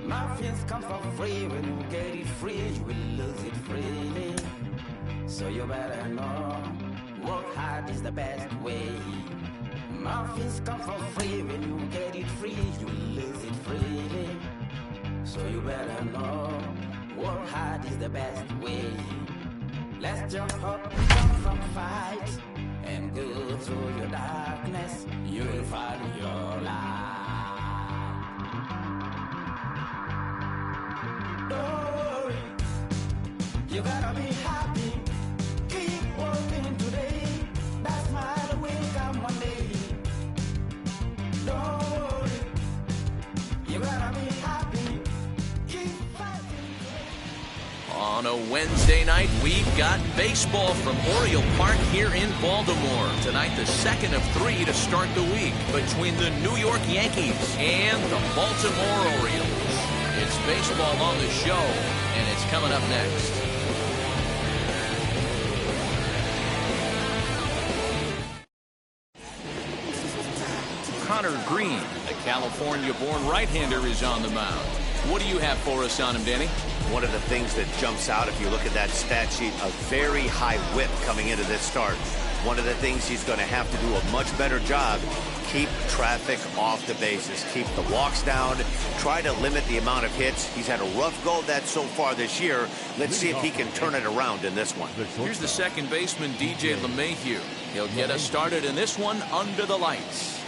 Muffins come for free. When you get it free, you will lose it freely. So you better know, work hard is the best way. Muffins come for free. When you get it free, you will lose it freely. So you better know, work hard is the best way. Let's jump up, jump from fight, and go through your darkness. You will find your light. Don't worry, you gotta be happy. Keep working today. That smile will come one day. Don't worry, you gotta be happy. Keep fighting today. On a Wednesday night, we've got baseball from Oriole Park here in Baltimore. Tonight, the second of three to start the week between the New York Yankees and the Baltimore Orioles. It's baseball on the show, and it's coming up next. Connor Green, the California-born right-hander, is on the mound. What do you have for us on him, Danny? One of the things that jumps out if you look at that stat sheet, a very high whip coming into this start. One of the things he's going to have to do a much better job, keep traffic off the bases, keep the walks down, try to limit the amount of hits. He's had a rough go of that so far this year. Let's see if he can turn it around in this one. Here's the second baseman, DJ LeMahieu. He'll get us started in this one under the lights.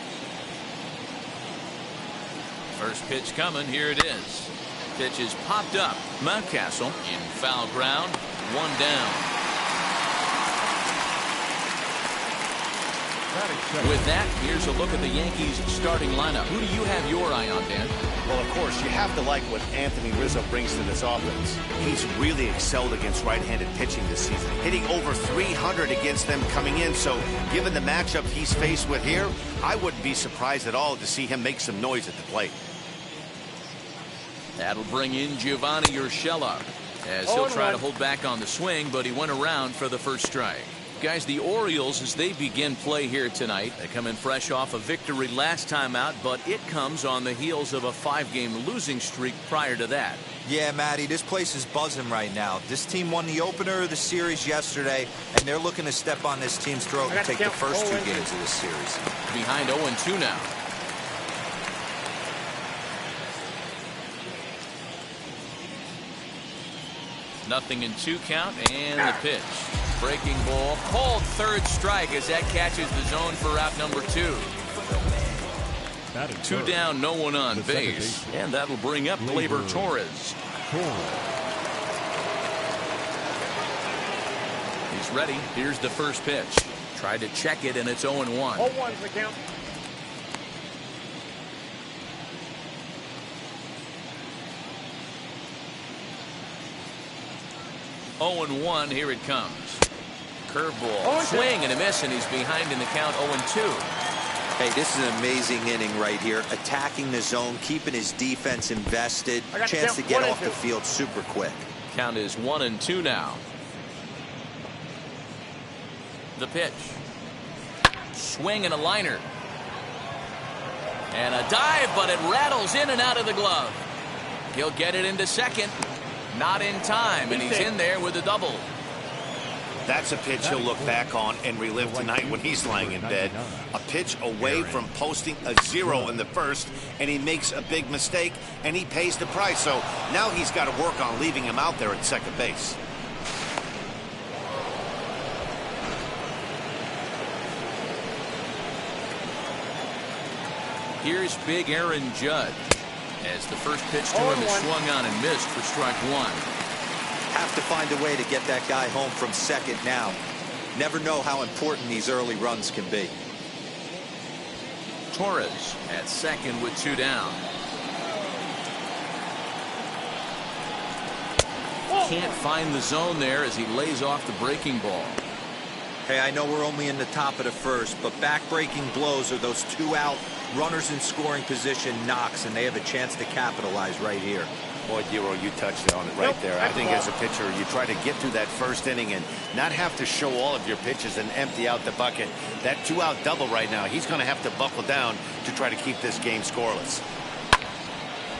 First pitch coming. Here it is. Pitch is popped up. Mountcastle in foul ground. One down. With that, here's a look at the Yankees starting lineup. Who do you have your eye on, Dan? Well, of course, you have to like what Anthony Rizzo brings to this offense. He's really excelled against right-handed pitching this season, hitting over 300 against them coming in. So given the matchup he's faced with here, I wouldn't be surprised at all to see him make some noise at the plate. That'll bring in Giovanni Urshela, as he'll try to hold back on the swing, but he went around for the first strike. Guys, the Orioles, as they begin play here tonight, they come in fresh off a victory last time out, but it comes on the heels of a 5-game losing streak prior to that. Yeah, Matty, this place is buzzing right now. This team won the opener of the series yesterday, and they're looking to step on this team's throat and take the first 2 games of this series. Behind 0-2 now. Nothing in 2 count, and the pitch. Breaking ball, called third strike as that catches the zone for out number 2. 2 down, no one on base, and that'll bring up Gleyber Torres. He's ready. Here's the first pitch. Tried to check it, and it's 0-1. 0-1's the count. Oh, 0-1, here it comes. Curveball, swing and a miss, and he's behind in the count. 0-2. Hey, this is an amazing inning right here. Attacking the zone, keeping his defense invested. Chance to get off the field super quick. Count is 1-2 now. The pitch. Swing and a liner. And a dive, but it rattles in and out of the glove. He'll get it into second. Not in time, and he's in there with a double. That's a pitch he'll look back on and relive tonight when he's lying in bed. A pitch away from posting a 0 in the first, and he makes a big mistake, and he pays the price. So now he's got to work on leaving him out there at second base. Here's big Aaron Judge, as the first pitch to him is swung on and missed for strike 1. Have to find a way to get that guy home from second now. Never know how important these early runs can be. Torres at second with 2 down. Can't find the zone there as he lays off the breaking ball. Hey, I know we're only in the top of the first, but back-breaking blows are those 2 out runners in scoring position knocks, and they have a chance to capitalize right here. Boy, Dero, you touched on it right there. I think as a pitcher, you try to get through that first inning and not have to show all of your pitches and empty out the bucket. That 2-out double right now, he's going to have to buckle down to try to keep this game scoreless.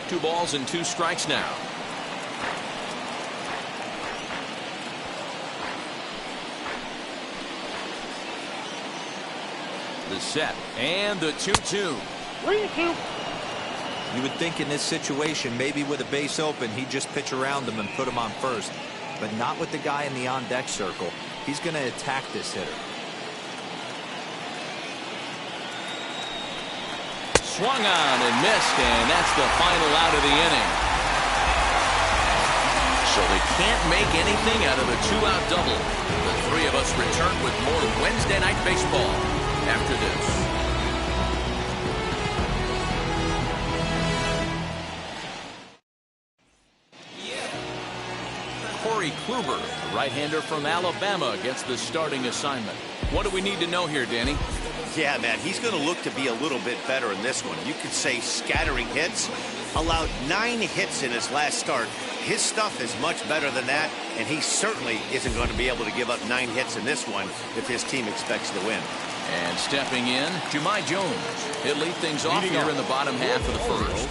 2 balls and 2 strikes now. The set and the 2-2. 3-2. You would think in this situation, maybe with a base open, he'd just pitch around him and put him on first. But not with the guy in the on-deck circle. He's going to attack this hitter. Swung on and missed, and that's the final out of the inning. So they can't make anything out of a 2-out double. The 3 of us return with more Wednesday Night Baseball after this. Corey Kluber, the right-hander from Alabama, gets the starting assignment. What do we need to know here, Danny? Yeah, man, he's going to look to be a little bit better in this one. You could say scattering hits. Allowed 9 hits in his last start. His stuff is much better than that, and he certainly isn't going to be able to give up 9 hits in this one if his team expects to win. And stepping in, Jahmai Jones. He'll lead things off here in the bottom half of the first.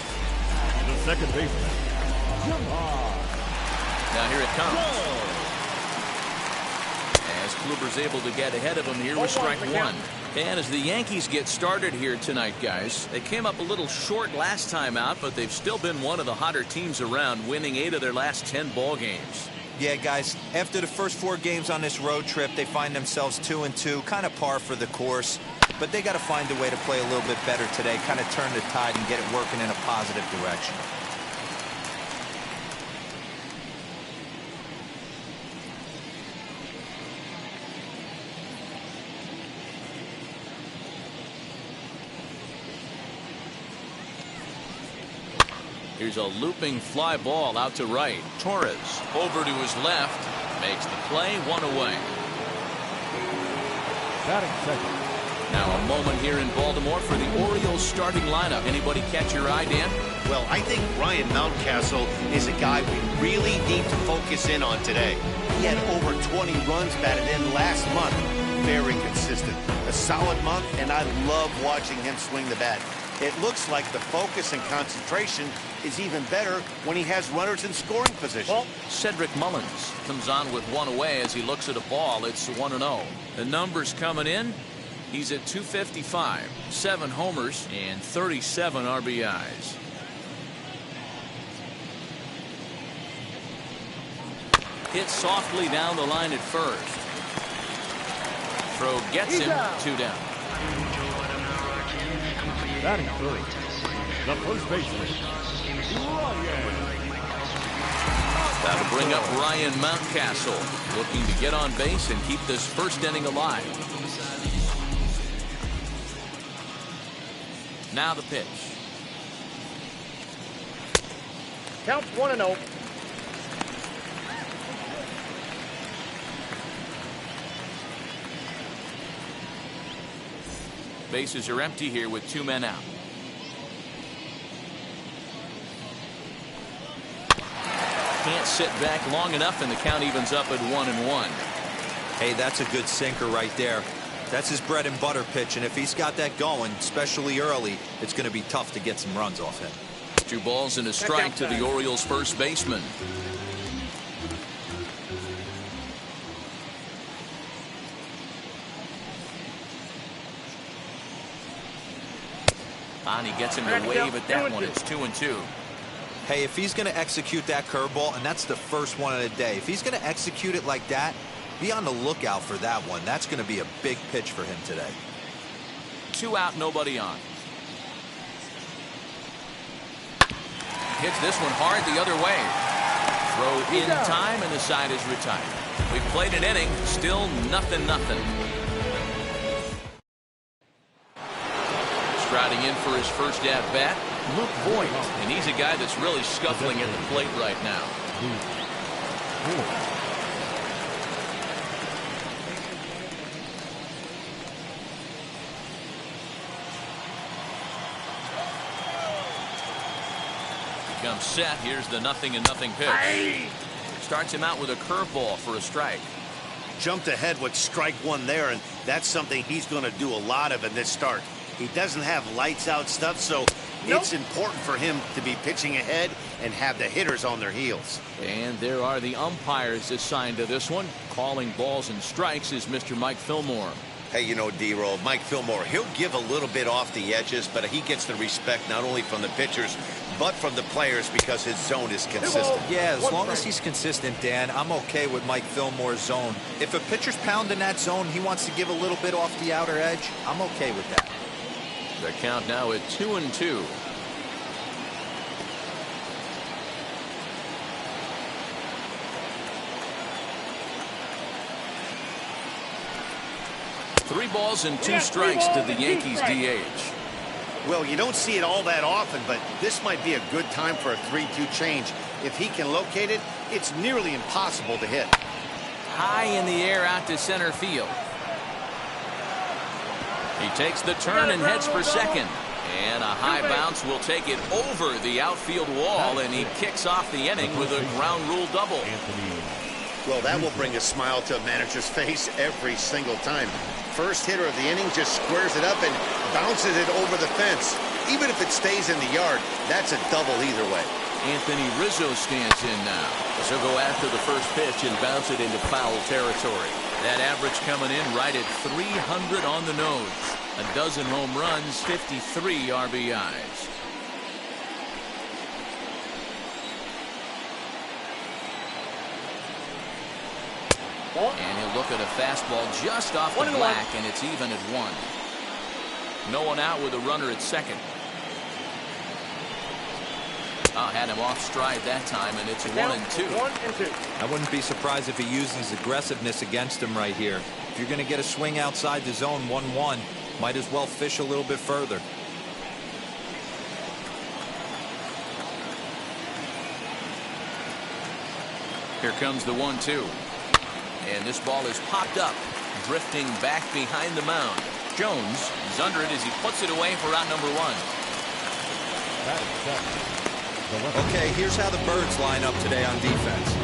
The second baseman. Now here it comes. As Kluber's able to get ahead of him here with strike 1. And as the Yankees get started here tonight, guys, they came up a little short last time out, but they've still been one of the hotter teams around, winning 8 of their last 10 ball games. Yeah, guys, after the first 4 games on this road trip, they find themselves 2-2, kind of par for the course. But they got to find a way to play a little bit better today, kind of turn the tide and get it working in a positive direction. Here's a looping fly ball out to right. Torres over to his left. Makes the play, 1 away. Batting second. Now a moment here in Baltimore for the Orioles starting lineup. Anybody catch your eye, Dan? Well, I think Ryan Mountcastle is a guy we really need to focus in on today. He had over 20 runs batted in last month. Very consistent. A solid month, and I love watching him swing the bat. It looks like the focus and concentration is even better when he has runners in scoring position. Well, Cedric Mullins comes on with 1 away as he looks at a ball. It's 1-0. The numbers coming in. He's at 255, 7 homers, and 37 RBIs. Hit softly down the line at first. Throw gets him, 2 down. Batting first. The first baseman. That'll bring up Ryan Mountcastle, looking to get on base and keep this first inning alive. Now the pitch. Counts 1-0. Bases are empty here with 2 men out. Can't sit back long enough, and the count evens up at 1-1. Hey, that's a good sinker right there. That's his bread and butter pitch, and if he's got that going, especially early, it's going to be tough to get some runs off him. 2 balls and a strike to the Orioles first baseman. He gets him to wave at that one. It's 2-2. Hey, if he's going to execute that curveball, and that's the first one of the day, if he's going to execute it like that, be on the lookout for that one. That's going to be a big pitch for him today. 2 out, nobody on. Hits this one hard the other way. Throw in time, and the side is retired. We've played an inning, still 0-0. Striding in for his first at-bat, Luke Voigt, and he's a guy that's really scuffling at the plate right now. Comes set. Here's the 0-0 pitch. Starts him out with a curveball for a strike. Jumped ahead with strike 1 there, and that's something he's going to do a lot of in this start. He doesn't have lights out stuff, so It's important for him to be pitching ahead and have the hitters on their heels. And there are the umpires assigned to this one. Calling balls and strikes is Mr. Mike Fillmore. Hey, you know, D-Roll, Mike Fillmore, he'll give a little bit off the edges, but he gets the respect not only from the pitchers, but from the players because his zone is consistent. Yeah, as long as he's consistent, Dan, I'm okay with Mike Fillmore's zone. If a pitcher's pounding that zone, he wants to give a little bit off the outer edge, I'm okay with that. The count now at 2-2. Three balls and two strikes to the Yankees DH. Well, you don't see it all that often, but this might be a good time for a 3-2 change. If he can locate it, it's nearly impossible to hit. High in the air out to center field. He takes the turn and heads for second. And a high bounce will take it over the outfield wall, and he kicks off the inning with a ground rule double. Well, that will bring a smile to a manager's face every single time. First hitter of the inning just squares it up and bounces it over the fence. Even if it stays in the yard, that's a double either way. Anthony Rizzo stands in now. So go after the first pitch and bounce it into foul territory. That average coming in right at 300 on the nose. A dozen home runs, 53 RBIs. And he'll look at a fastball just off the black, and it's even at 1. No one out with a runner at second. Had him off stride that time, and it's 1-2. I wouldn't be surprised if he uses aggressiveness against him right here. If you're going to get a swing outside the zone 1-1, might as well fish a little bit further. Here comes the 1-2. And this ball is popped up, drifting back behind the mound. Jones is under it as he puts it away for out number 1. Okay, here's how the Birds line up today on defense.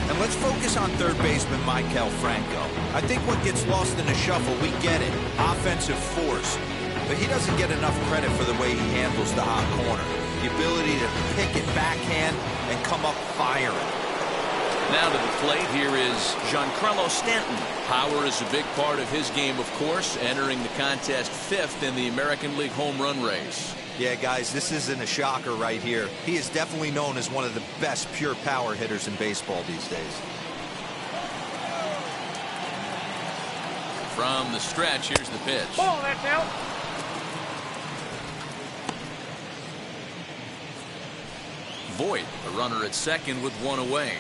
And let's focus on third baseman Maikel Franco. I think what gets lost in the shuffle, we get it, offensive force. But he doesn't get enough credit for the way he handles the hot corner. The ability to pick it backhand and come up firing. Now to the plate, here is Giancarlo Stanton. Power is a big part of his game, of course, entering the contest 5th in the American League home run race. Yeah, guys, this isn't a shocker right here. He is definitely known as one of the best pure power hitters in baseball these days. From the stretch, here's the pitch. Ball, that's out. Voit, a runner at second with 1 away.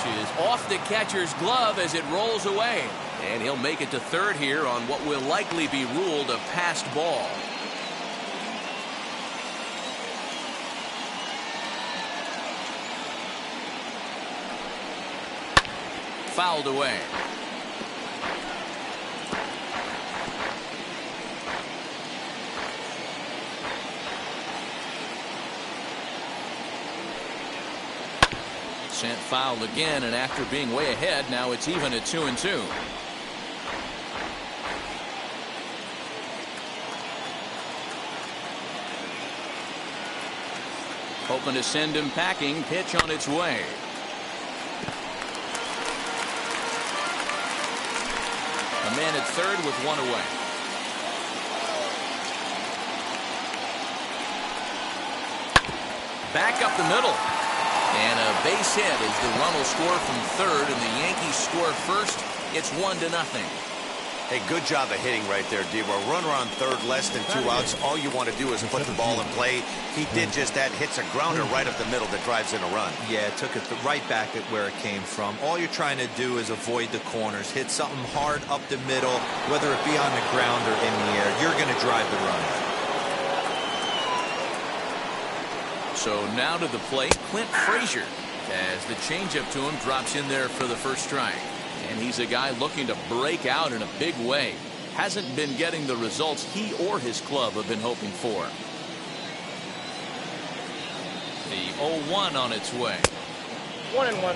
Is off the catcher's glove as it rolls away, and he'll make it to third here on what will likely be ruled a passed ball. Fouled away. Sent foul again, and after being way ahead, now it's even at 2-2. Hoping to send him packing. Pitch on its way. A man at third with 1 away. Back up the middle. And a base hit as the run will score from third, and the Yankees score first. It's 1-0. Hey, good job of hitting right there, D. A runner on third, less than 2 outs. All you want to do is put the ball in play. He did just that. Hits a grounder right up the middle that drives in a run. Yeah, took it right back at where it came from. All you're trying to do is avoid the corners. Hit something hard up the middle, whether it be on the ground or in the air. You're going to drive the run. So now to the plate, Clint Frazier, as the changeup to him drops in there for the first strike. And he's a guy looking to break out in a big way. Hasn't been getting the results he or his club have been hoping for. The 0-1 on its way. 1-1.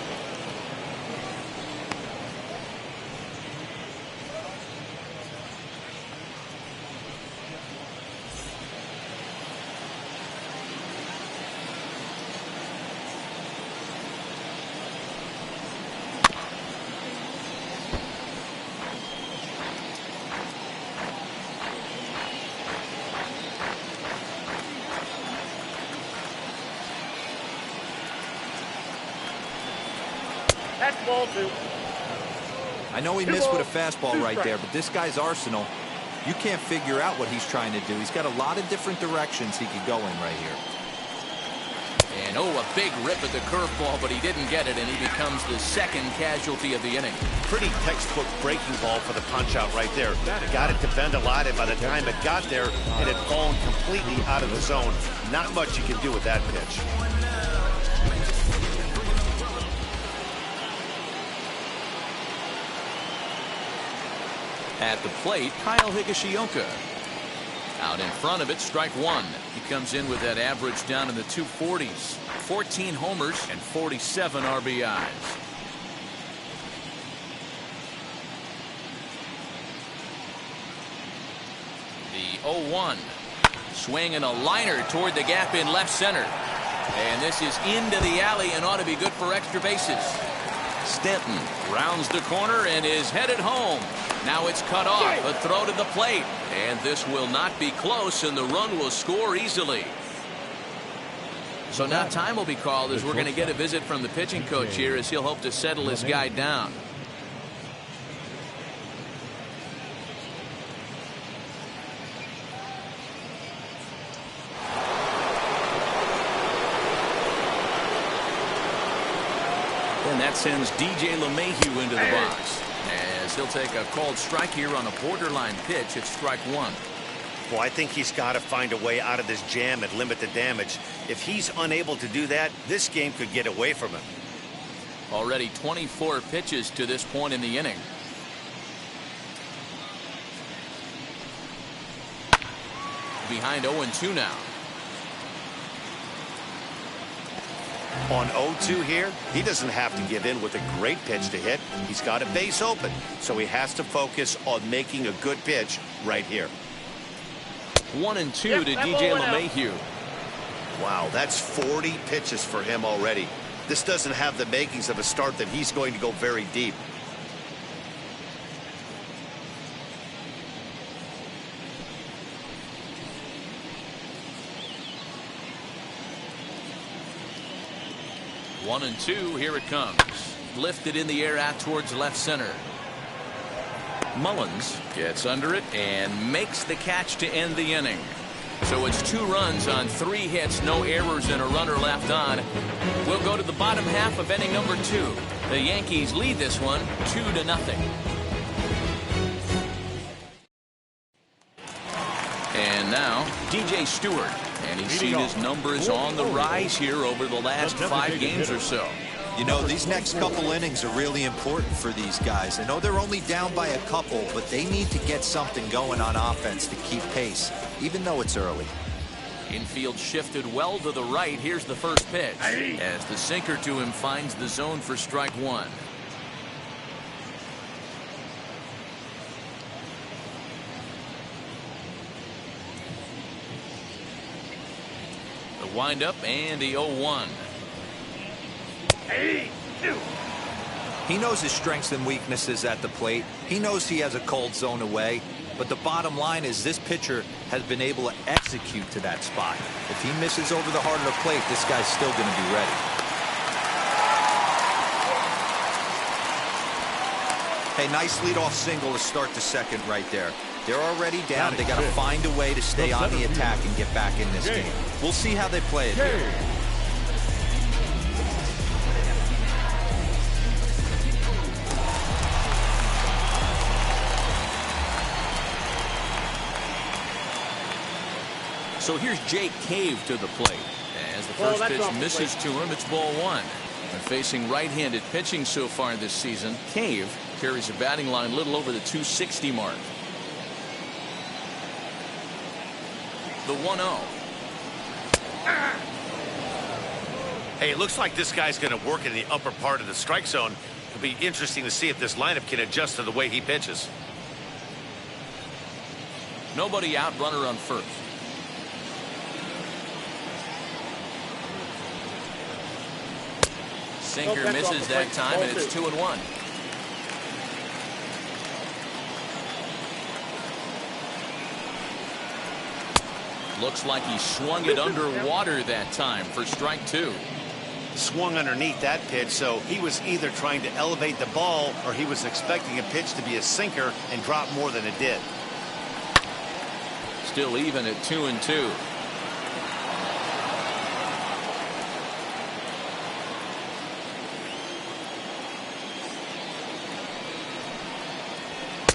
That's ball 2. I know he missed with a fastball right there, but this guy's arsenal, you can't figure out what he's trying to do. He's got a lot of different directions he could go in right here. And a big rip at the curveball, but he didn't get it, and he becomes the second casualty of the inning. Pretty textbook breaking ball for the punch out right there. Got it to bend a lot, and by the time it got there, it had fallen completely out of the zone. Not much you can do with that pitch. At the plate, Kyle Higashioka. Out in front of it, strike 1. He comes in with that average down in the 240s. 14 homers and 47 RBIs. The 0-1. Swing and a liner toward the gap in left center. And this is into the alley and ought to be good for extra bases. Stanton rounds the corner and is headed home. Now it's cut off. A throw to the plate. And this will not be close, and the run will score easily. So now time will be called as we're going to get a visit from the pitching coach here as he'll hope to settle his guy down. And that sends DJ LeMahieu into the box as he'll take a called strike here on a borderline pitch at strike 1. Well, I think he's got to find a way out of this jam and limit the damage. If he's unable to do that, this game could get away from him. Already 24 pitches to this point in the inning. Behind 0-2 now. On 0-2 here, he doesn't have to give in with a great pitch to hit. He's got a base open, so he has to focus on making a good pitch right here. 1-2 to DJ LeMahieu. Wow, that's 40 pitches for him already. This doesn't have the makings of a start that he's going to go very deep. One and 2, here it comes. Lifted in the air out towards left center. Mullins gets under it and makes the catch to end the inning. So it's 2 runs on 3 hits, no errors, and a runner left on. We'll go to the bottom half of inning number 2. The Yankees lead this one 2-0. And now DJ Stewart, and he's seen his numbers on the rise here over the last 5 games or so. You know, these next couple innings are really important for these guys. I know they're only down by a couple, but they need to get something going on offense to keep pace, even though it's early. Infield shifted well to the right. Here's the first pitch as the sinker to him finds the zone for strike 1. The windup and the 0-1. He knows his strengths and weaknesses at the plate. He knows he has a cold zone away. But the bottom line is this pitcher has been able to execute to that spot. If he misses over the heart of the plate, this guy's still going to be ready. Hey, nice leadoff single to start the second right there. They're already down. They got to find a way to stay on the attack and get back in this game. We'll see how they play it here. So here's Jake Cave to the plate. As the first pitch misses to him, it's ball 1. And facing right-handed pitching so far this season, Cave carries a batting line a little over the 260 mark. The 1-0. Hey, it looks like this guy's going to work in the upper part of the strike zone. It'll be interesting to see if this lineup can adjust to the way he pitches. Nobody out, runner on first. Sinker misses that time, and it's 2-1. Looks like he swung it underwater that time for strike 2. swung underneath that pitch, so he was either trying to elevate the ball or he was expecting a pitch to be a sinker and drop more than it did. Still even at 2-2.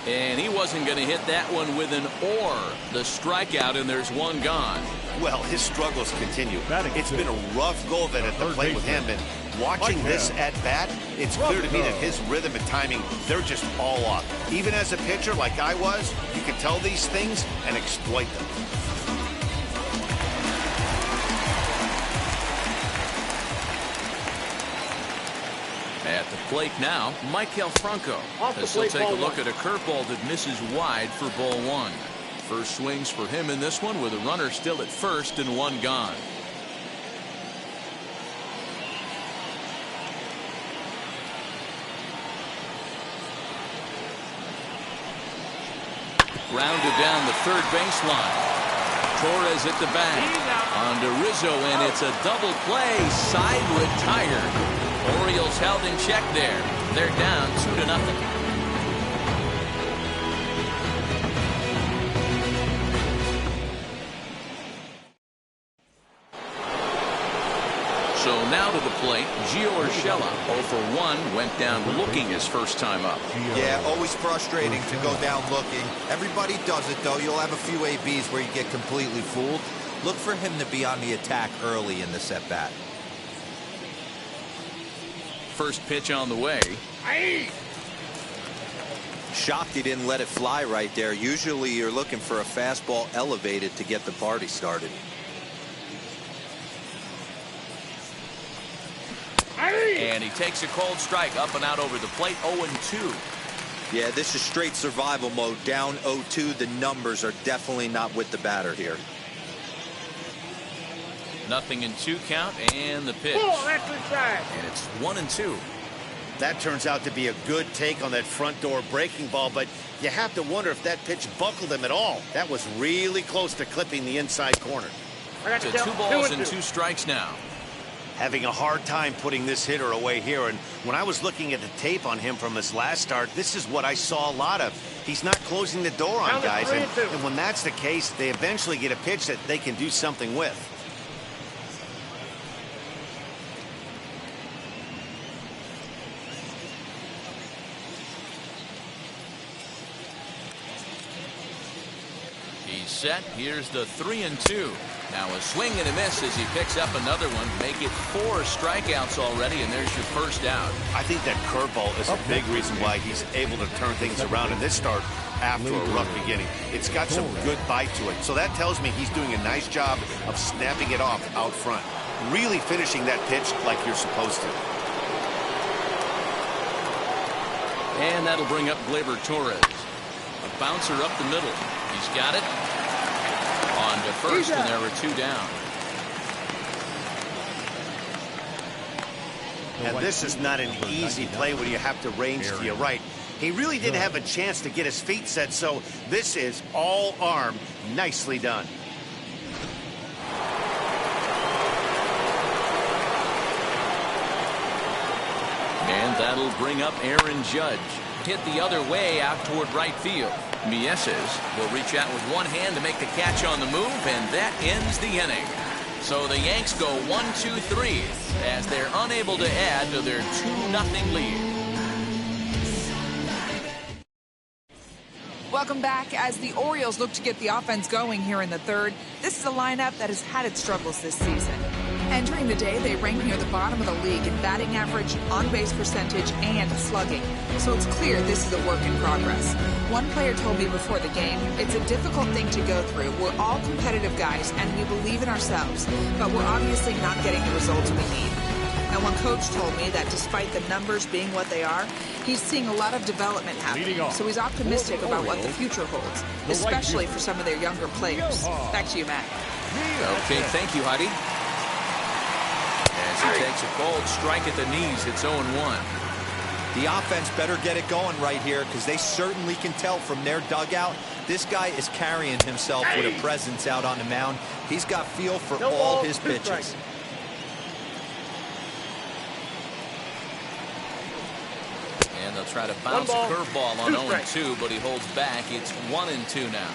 And he wasn't going to hit that one with an or. The strikeout, and there's one gone. Well, his struggles continue. It's been a rough go of it at the plate with him, and watching this at bat, it's clear to me that his rhythm and timing, they're just all off. Even as a pitcher like I was, you can tell these things and exploit them. At the plate now, Michael Franco, as he'll take a look at a curveball that misses wide for ball one. First swings for him in this one with a runner still at first and one gone. Grounded down the third baseline. Torres at the bag. On to Rizzo, and it's a double play. Side retired. Orioles held in check there. They're down 2-0. So now to the plate, Gio Urshela, 0 for 1, went down looking his first time up. Yeah, always frustrating to go down looking. Everybody does it, though. You'll have a few ABs where you get completely fooled. Look for him to be on the attack early in the at-bat. First pitch on the way. Shocked he didn't let it fly right there. Usually you're looking for a fastball elevated to get the party started. And he takes a cold strike up and out over the plate. 0-2. Yeah, this is straight survival mode. Down 0-2. The numbers are definitely not with the batter here. 0-2 count, and the pitch. And it's 1-2. That turns out to be a good take on that front door breaking ball, but you have to wonder if that pitch buckled him at all. That was really close to clipping the inside corner. To 2 balls and 2 strikes now. Having a hard time putting this hitter away here, and when I was looking at the tape on him from his last start, this is what I saw a lot of. He's not closing the door on guys, and when that's the case, they eventually get a pitch that they can do something with. He's set. Here's the 3-2. Now a swing and a miss as he picks up another one. Make it 4 strikeouts already, and there's your first out. I think that curveball is a big reason why he's able to turn things around in this start after a rough beginning. It's got some good bite to it, so that tells me he's doing a nice job of snapping it off out front. Really finishing that pitch like you're supposed to. And that'll bring up Gleyber Torres. A bouncer up the middle. He's got it. On to first, and there were 2 down. And this is not an easy play when you have to range to your right. He really didn't have a chance to get his feet set, so this is all arm. Nicely done. And that'll bring up Aaron Judge. Hit the other way out toward right field. Mieses will reach out with one hand to make the catch on the move, and that ends the inning. So the Yanks go 1-2-3 as they're unable to add to their 2-0 lead. Welcome back. As the Orioles look to get the offense going here in the third, this is a lineup that has had its struggles this season. Entering the day, they rank near the bottom of the league in batting average, on-base percentage, and slugging. So it's clear this is a work in progress. One player told me before the game, it's a difficult thing to go through. We're all competitive guys, and we believe in ourselves, but we're obviously not getting the results we need. And one coach told me that despite the numbers being what they are, he's seeing a lot of development happening. So he's optimistic about what the future holds, especially for some of their younger players. Back to you, Matt. Okay, thank you, Heidi. As he takes a cold strike at the knees, it's 0-1. The offense better get it going right here, because they certainly can tell from their dugout this guy is carrying himself with a presence out on the mound. He's got feel for all his pitches. Try to bounce a curveball on 2 0-2, but he holds back. It's 1-2 now.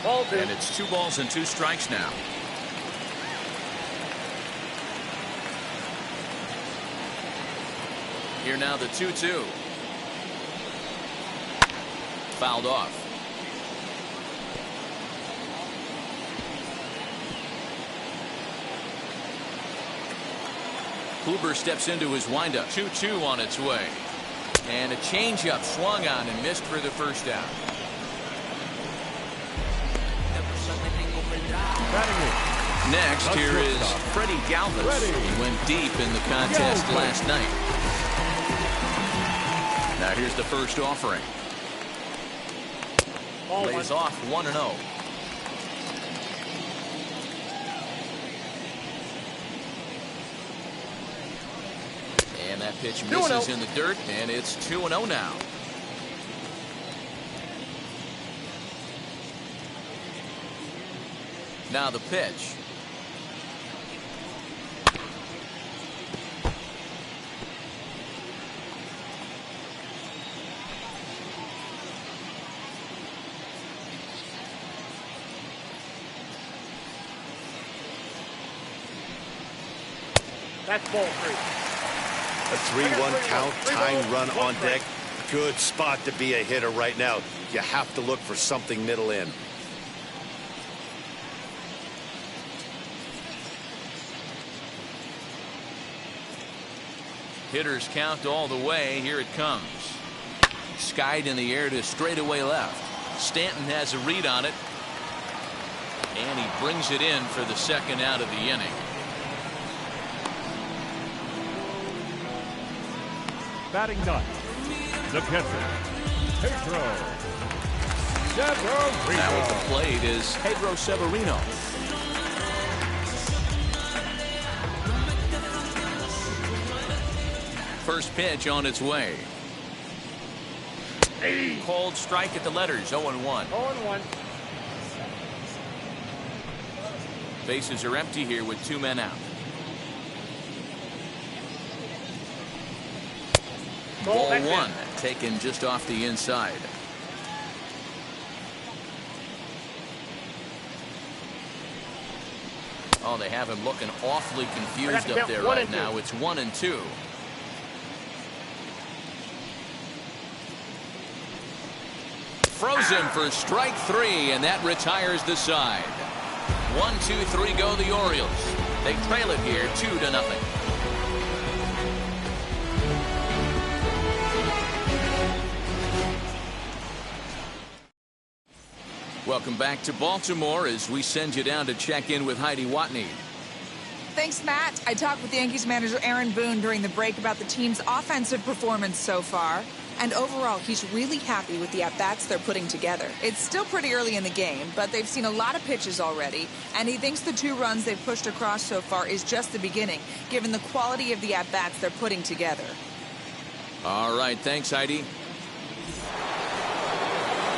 Ball 2. And it's 2 balls and 2 strikes now. Here now the 2-2. Fouled off. Kluber steps into his windup. 2-2 on its way. And a changeup swung on and missed for the first out. Next, here is Freddie Galvis. He went deep in the contest last night. Now here's the first offering. Lays off 1-0. And that pitch misses in the dirt, and it's 2-0 now. Now the pitch. That's ball 3. A 3-1 count, tying run on deck. Good spot to be a hitter right now. You have to look for something middle in. Hitters count all the way. Here it comes. Skied in the air to straightaway left. Stanton has a read on it. And he brings it in for the second out of the inning. Batting ninth, the catcher, Pedro Severino. Now at the plate is Pedro Severino. First pitch on its way. Cold strike at the letters. 0-1. 0-1. Bases are empty here with 2 men out. Ball 1, taken just off the inside. Oh, they have him looking awfully confused up there right now. It's 1-2. Frozen for strike 3, and that retires the side. 1-2-3 go the Orioles. They trail it here 2-0. Welcome back to Baltimore as we send you down to check in with Heidi Watney. Thanks, Matt. I talked with Yankees manager Aaron Boone during the break about the team's offensive performance so far. And overall, he's really happy with the at-bats they're putting together. It's still pretty early in the game, but they've seen a lot of pitches already. And he thinks the 2 runs they've pushed across so far is just the beginning, given the quality of the at-bats they're putting together. All right, thanks, Heidi.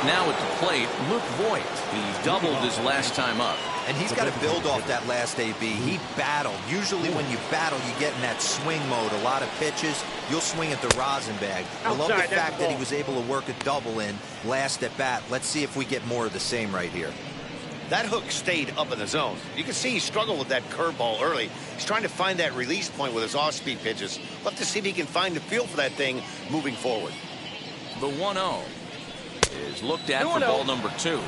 Now at the plate, Luke Voigt. He doubled his last time up. And he's got to build off that last AB. He battled. Usually when you battle, you get in that swing mode. A lot of pitches, you'll swing at the rosin bag. I love the fact that he was able to work a double in last at bat. Let's see if we get more of the same right here. That hook stayed up in the zone. You can see he struggled with that curveball early. He's trying to find that release point with his off-speed pitches. Love to see if he can find the feel for that thing moving forward. The 1-0 is looked at for ball number 2.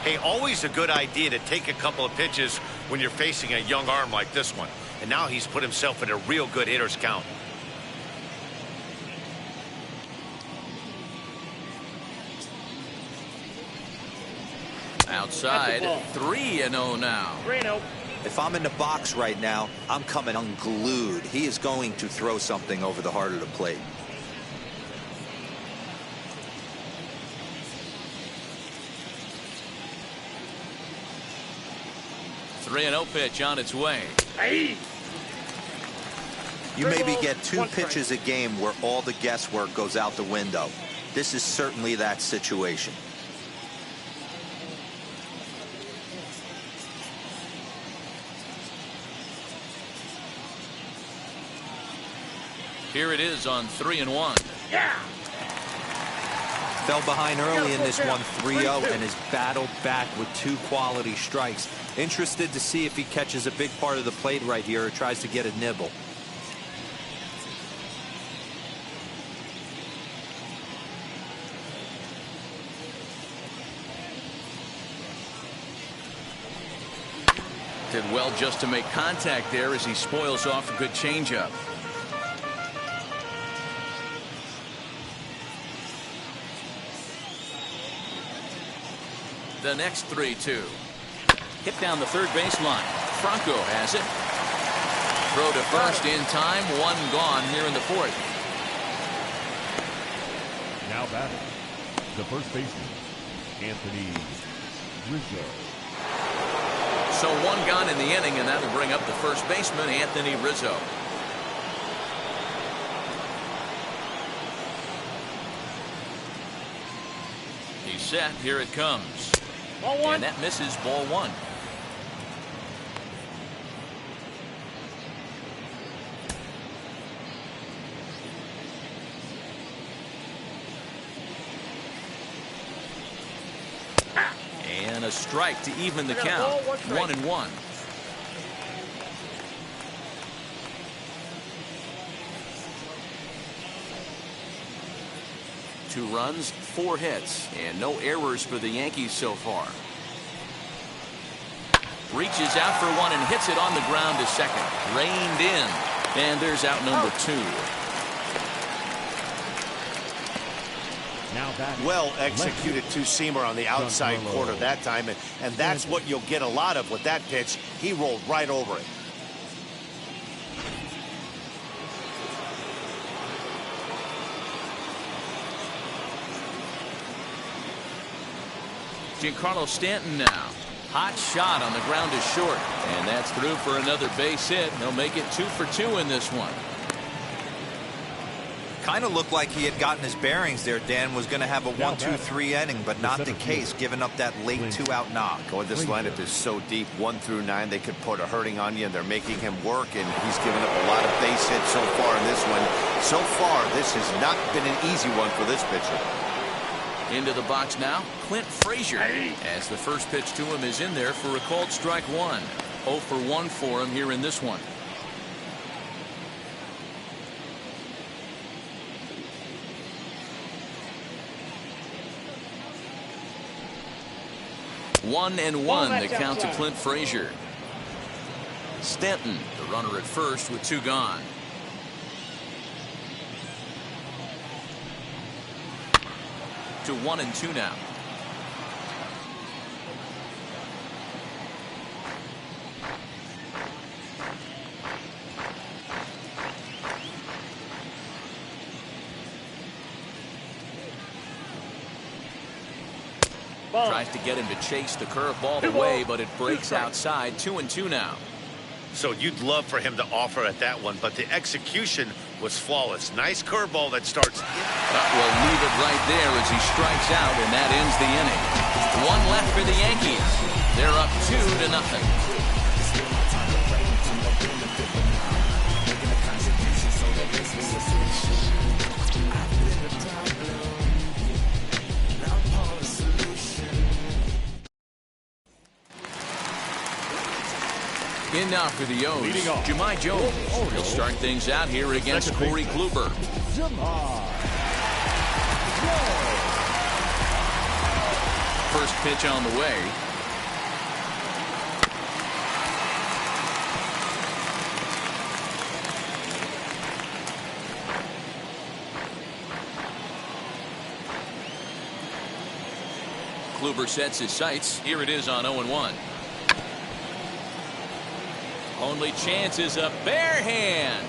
Hey, always a good idea to take a couple of pitches when you're facing a young arm like this one. And now he's put himself in a real good hitter's count. Outside, 3-0 now. 3-0. If I'm in the box right now, I'm coming unglued. He is going to throw something over the heart of the plate. 3-0 pitch on its way. You maybe get 2 pitches a game where all the guesswork goes out the window. This is certainly that situation. Here it is on 3-1. Fell behind early in this one, 3-0, and has battled back with 2 quality strikes. Interested to see if he catches a big part of the plate right here or tries to get a nibble. Did well just to make contact there as he spoils off a good changeup. The next 3-2. Hit down the third baseline. Franco has it. Throw to first in time. 1 gone here in the 4th. Now batting, the first baseman, Anthony Rizzo. So 1 gone in the inning, and that'll bring up the first baseman, Anthony Rizzo. He's set. Here it comes. Ball 1. And that misses, ball 1. And a strike to even the count. 1-1. Two runs, 4 hits, and no errors for the Yankees so far. Reaches out for 1 and hits it on the ground to second. Reined in. And there's out number 2. Now batting, Well executed two-seamer on the outside corner that time, and that's what you'll get a lot of with that pitch. He rolled right over it. Giancarlo Stanton now. Hot shot on the ground is short. And that's through for another base hit. They'll make it 2 for 2 in this one. Kind of looked like he had gotten his bearings there. Dan was going to have a 1-2-3 inning, but not the case, giving up that late 2-out knock. Boy, this lineup is so deep, 1 through 9. They could put a hurting on you, and they're making him work, and he's given up a lot of base hits so far in this one. So far, this has not been an easy one for this pitcher. Into the box now, Clint Frazier. As the first pitch to him is in there for a called strike 1. 0 for 1 for him here in this one. One and 1, the count to Clint Frazier. Stanton, the runner at first with 2 gone. To 1 and 2 now. Tries to get him to chase the curveball away, but it breaks outside. 2 and 2 now. So you'd love for him to offer at that one, but the execution was flawless. Nice curveball that starts. But we'll leave it right there as he strikes out, and that ends the inning. 1 left for the Yankees. They're up 2-0. In now for the O's, Jahmai Jones. He'll start things out here against Corey Kluber. First pitch on the way. Kluber sets his sights. Here it is on 0-1. Only chance is a bare hand.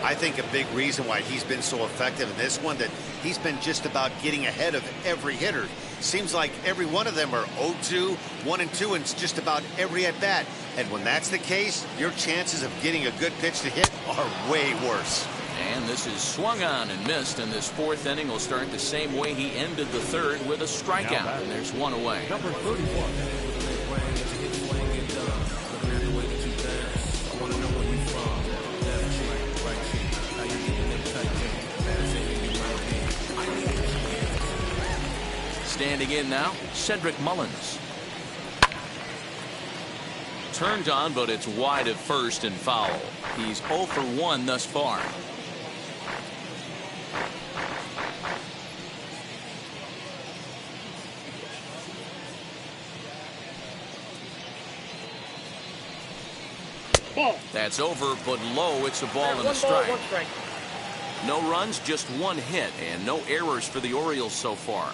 I think a big reason why he's been so effective in this one, that he's been just about getting ahead of every hitter. Seems like every one of them are 0-2, 1 and 2, and it's just about every at bat. And when that's the case, your chances of getting a good pitch to hit are way worse. And this is swung on and missed, and this 4th inning will start the same way he ended the 3rd, with a strikeout. And there's 1 away. Number 31. Standing in now, Cedric Mullins. Turned on, but it's wide at first and foul. He's 0 for 1 thus far. Ball. That's over, but low. It's a ball and a strike. No runs, just one hit, and no errors for the Orioles so far.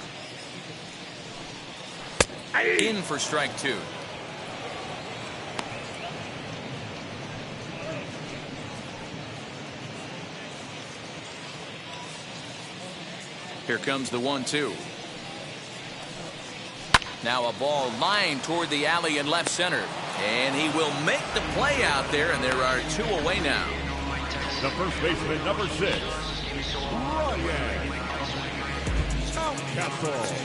In for strike 2. Here comes the 1-2. Now a ball lined toward the alley in left center. And he will make the play out there, and there are 2 away now. The first baseman, number 6, Ryan Castle.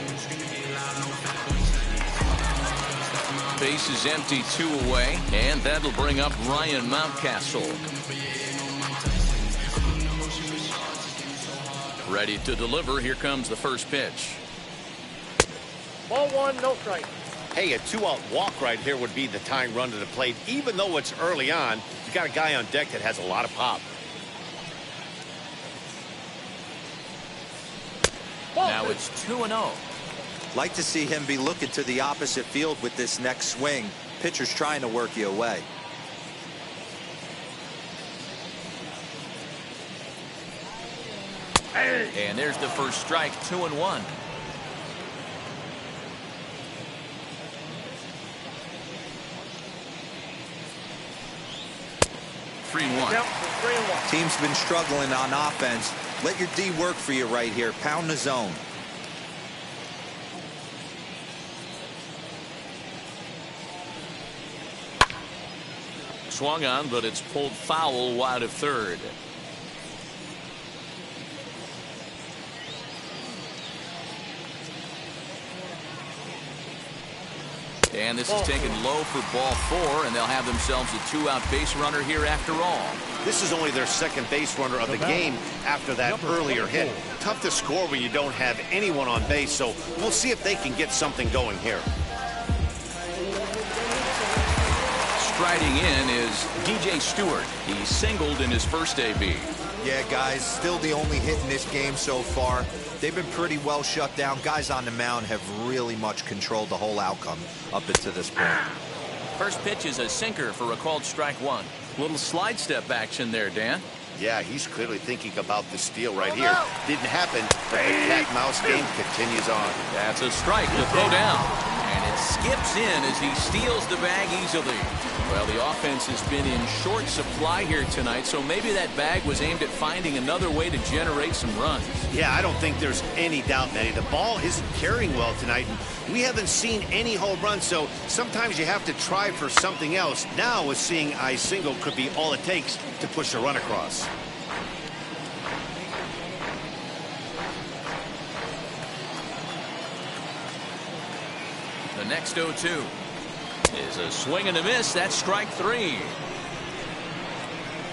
Base is empty, 2 away, and that'll bring up Ryan Mountcastle. Ready to deliver. Here comes the first pitch. Ball 1, no strike. Hey, a 2-out walk right here would be the tying run to the plate. Even though it's early on, you got a guy on deck that has a lot of pop. Now it's 2-0. Like to see him be looking to the opposite field with this next swing. Pitcher's trying to work you away. And there's the first strike, 2-1. Yep, 3-1. Team's been struggling on offense. Let your D work for you right here. Pound the zone. Swung on, but it's pulled foul wide of third. And this is taken low for ball 4, and they'll have themselves a 2-out base runner here after all. This is only their second base runner of the game after that earlier hit. Tough to score when you don't have anyone on base, so we'll see if they can get something going here. Striding in is DJ Stewart. He singled in his first AB. Yeah, guys, still the only hit in this game so far. They've been pretty well shut down. Guys on the mound have really much controlled the whole outcome up until this point. First pitch is a sinker for a called strike 1. Little slide step action there, Dan. Yeah, he's clearly thinking about the steal right here. Didn't happen, but the cat-mouse game continues on. That's a strike to throw down. And it skips in as he steals the bag easily. Well, the offense has been in short supply here tonight, so maybe that bag was aimed at finding another way to generate some runs. Yeah, I don't think there's any doubt, Manny. The ball isn't carrying well tonight, and we haven't seen any home runs, so sometimes you have to try for something else. Now, with seeing I single could be all it takes to push a run across. The next 0-2 is a swing and a miss. That's strike 3.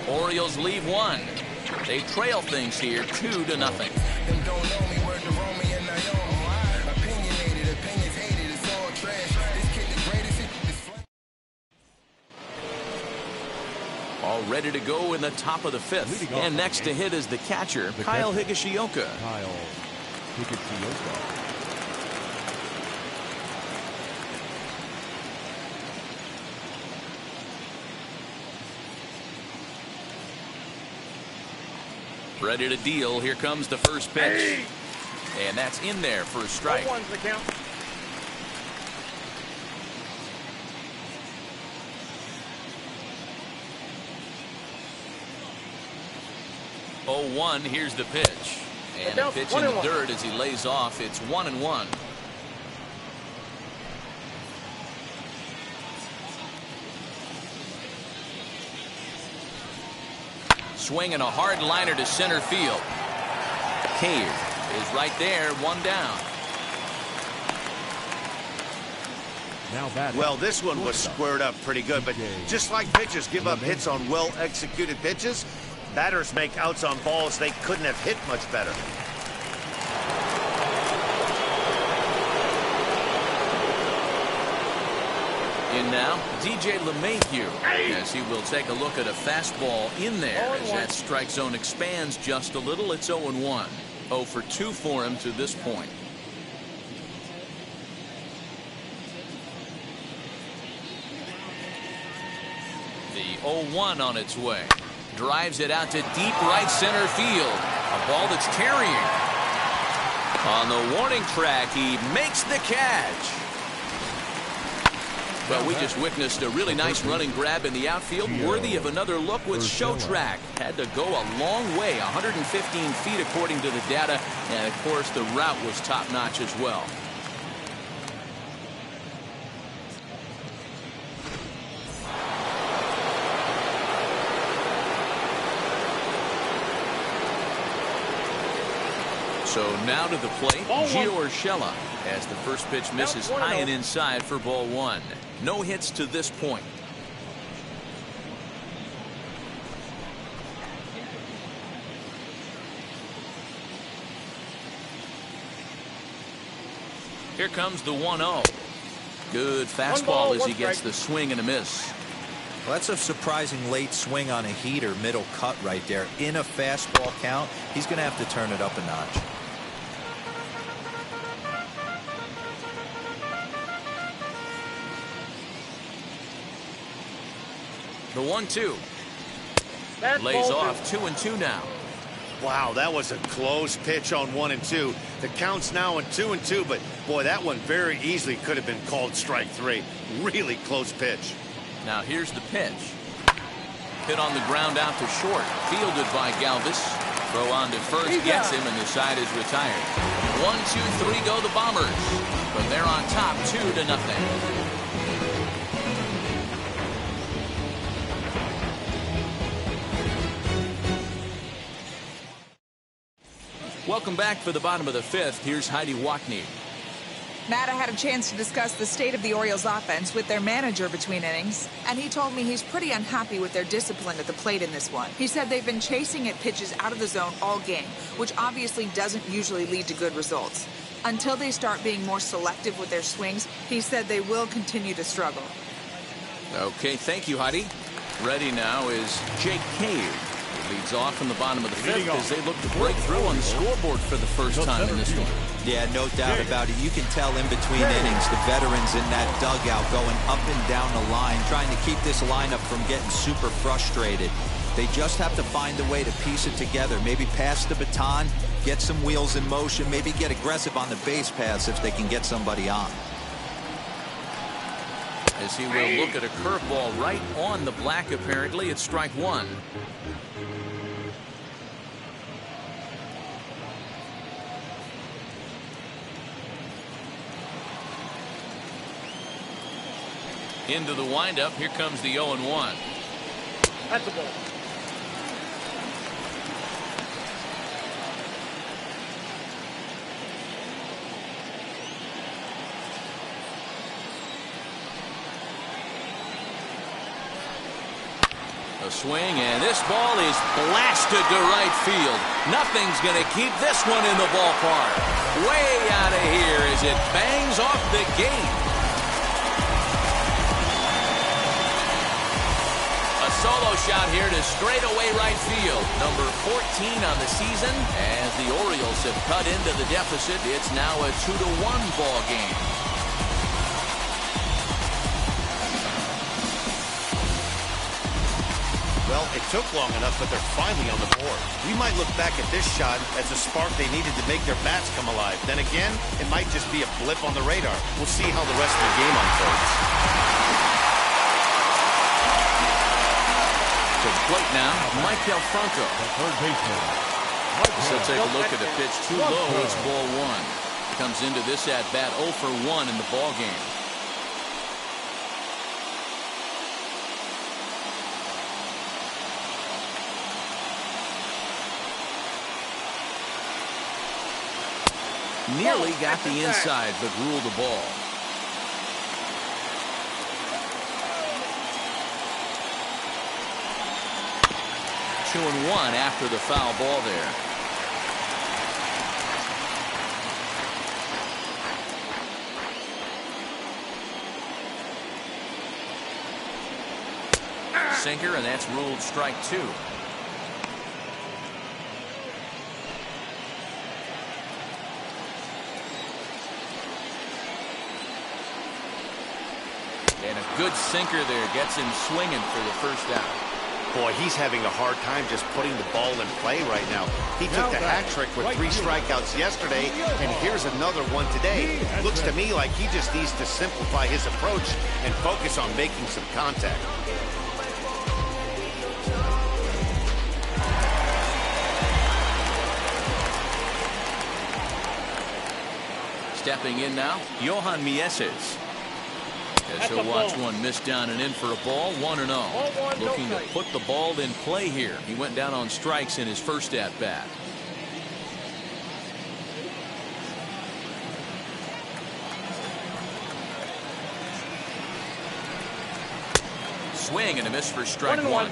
Orioles leave 1. They trail things here 2-0. All ready to go in the top of the 5th. And next to hit is the catcher, Kyle Higashioka. Kyle Higashioka. Ready to deal. Here comes the first pitch. And that's in there for a strike. 1-1's the count. Oh, 0-1. Here's the pitch. And a pitch in the dirt as he lays off. It's 1-1. Swing and a hard liner to center field. Cave is right there, 1 down. Well, this one was squared up pretty good, but just like pitchers give up hits on well-executed pitches, batters make outs on balls they couldn't have hit much better. In now, DJ LeMahieu, as he will take a look at a fastball in there as that strike zone expands just a little. It's 0-1. 0 for 2 for him to this point. The 0-1 on its way. Drives it out to deep right center field. A ball that's carrying. On the warning track, he makes the catch. Well, we just witnessed a really nice running grab in the outfield, worthy of another look with show track. Had to go a long way, 115 feet according to the data, and of course the route was top-notch as well. So now to the plate, Gio Urshela, as the first pitch misses high and inside for ball 1. No hits to this point. Here comes the 1-0. Good fastball as he gets the swing and a miss. Well, that's a surprising late swing on a heater, middle cut right there. In a fastball count, he's going to have to turn it up a notch. The 1-2. Lays off 2-2 now. Wow, that was a close pitch on 1 and 2. The count's now in 2 and 2, but boy, that one very easily could have been called strike 3. Really close pitch. Now here's the pitch. Hit on the ground out to short. Fielded by Galvis. Throw on to first, gets him, and the side is retired. 1-2-3 go the Bombers. But they're on top 2-0. Welcome back for the bottom of the 5th. Here's Heidi Watney. Matt, I had a chance to discuss the state of the Orioles offense with their manager between innings, and he told me he's pretty unhappy with their discipline at the plate in this one. He said they've been chasing at pitches out of the zone all game, which obviously doesn't usually lead to good results. Until they start being more selective with their swings, he said they will continue to struggle. Okay, thank you, Heidi. Ready now is Jake Cave. Leads off in the bottom of the 5th as they look to break through on the scoreboard for the first time in this one. Yeah, no doubt about it. You can tell in between innings, the veterans in that dugout going up and down the line, trying to keep this lineup from getting super frustrated. They just have to find a way to piece it together. Maybe pass the baton, get some wheels in motion, maybe get aggressive on the base paths if they can get somebody on. As he will look at a curveball right on the black, apparently. It's strike 1. Into the windup. Here comes the 0-1. That's a ball. A swing, and this ball is blasted to right field. Nothing's going to keep this one in the ballpark. Way out of here as it bangs off the gate. Solo shot here to straightaway right field. Number 14 on the season. As the Orioles have cut into the deficit, it's now a 2-1 ball game. Well, it took long enough, but they're finally on the board. We might look back at this shot as a spark they needed to make their bats come alive. Then again, it might just be a blip on the radar. We'll see how the rest of the game unfolds. To the plate now, Michael Franco. Third baseman. So take a look at the pitch too low. It's ball 1. Comes into this at bat 0 for 1 in the ball game. Nearly got the inside, but ruled the ball. Two and 1 after the foul ball there. sinker, and that's ruled strike 2. And a good sinker there gets him swinging for the first out. Boy, he's having a hard time just putting the ball in play right now. He took the hat trick with 3 strikeouts yesterday, and here's another one today. Looks to me like he just needs to simplify his approach and focus on making some contact. Stepping in now, Johan Mieses. As he'll watch one miss down and in for a ball, 1-0. Looking to put the ball in play here. He went down on strikes in his first at bat. Swing and a miss for strike 1.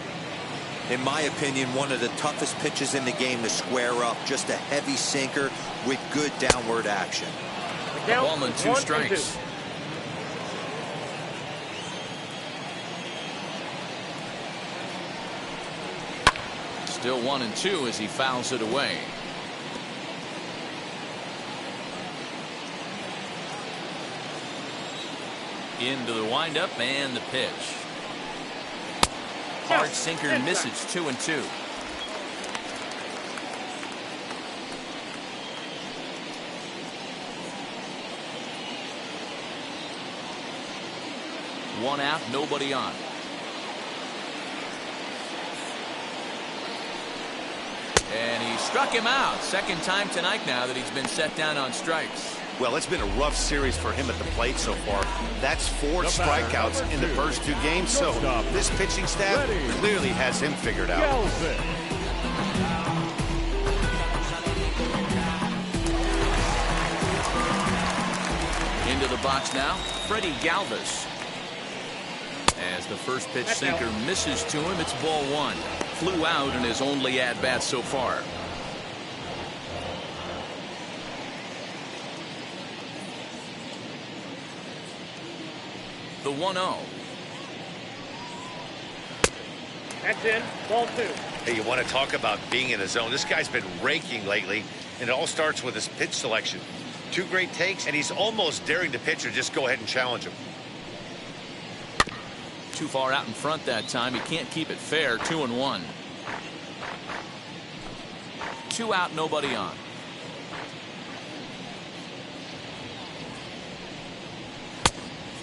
In my opinion, one of the toughest pitches in the game to square up. Just a heavy sinker with good downward action. Ball and 2 strikes. Still 1-2 as he fouls it away. Into the windup and the pitch. Hard sinker misses. 2-2. One out, nobody on. And he struck him out. Second time tonight now that he's been set down on strikes. Well, it's been a rough series for him at the plate so far. That's 4 strikeouts in the first 2 games, so this pitching staff clearly has him figured out. Into the box now, Freddie Galvis. As the first pitch sinker misses to him, it's ball 1. Flew out in his only at-bat so far. The 1-0. That's in. Ball 2. Hey, you want to talk about being in a zone? This guy's been raking lately, and it all starts with his pitch selection. 2 great takes, and he's almost daring the pitcher just go ahead and challenge him. Too far out in front that time. He can't keep it fair. 2-1. 2 out, nobody on.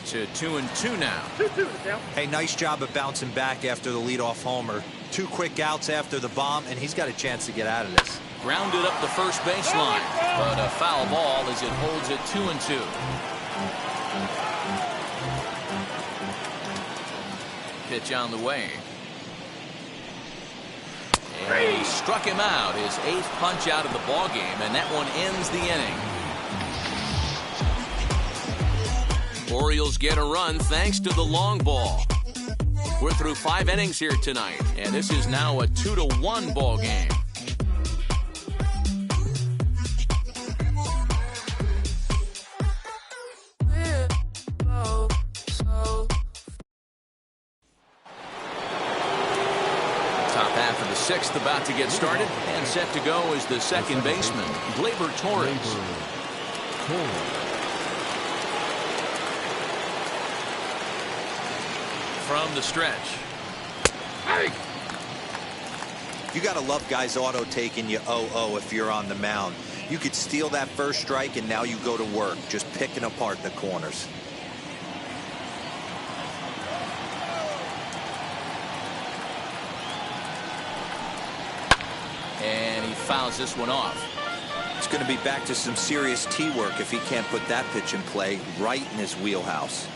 To 2-2 now. 2-2 now. Hey, nice job of bouncing back after the leadoff homer. 2 quick outs after the bomb, and he's got a chance to get out of this. Grounded up the first baseline, but a foul ball as it holds it 2-2. Pitch on the way. And he struck him out, his 8th punch out of the ball game, and that one ends the inning. Orioles get a run thanks to the long ball. We're through 5 innings here tonight, and this is now a 2-1 ball game. Top half of the 6th about to get started, and set to go is the second baseman, Gleyber Torres. From the stretch. Hey. You got to love guys auto taking you 0-0 if you're on the mound. You could steal that first strike, and now you go to work, just picking apart the corners. And he fouls this one off. It's going to be back to some serious tee work if he can't put that pitch in play right in his wheelhouse.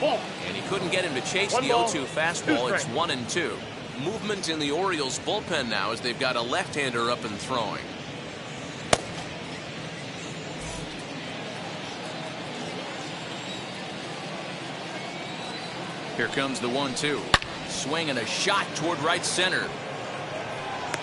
And he couldn't get him to chase the 0-2 fastball. It's 1-2. Movement in the Orioles bullpen now as they've got a left-hander up and throwing. Here comes the 1-2. Swing and a shot toward right center.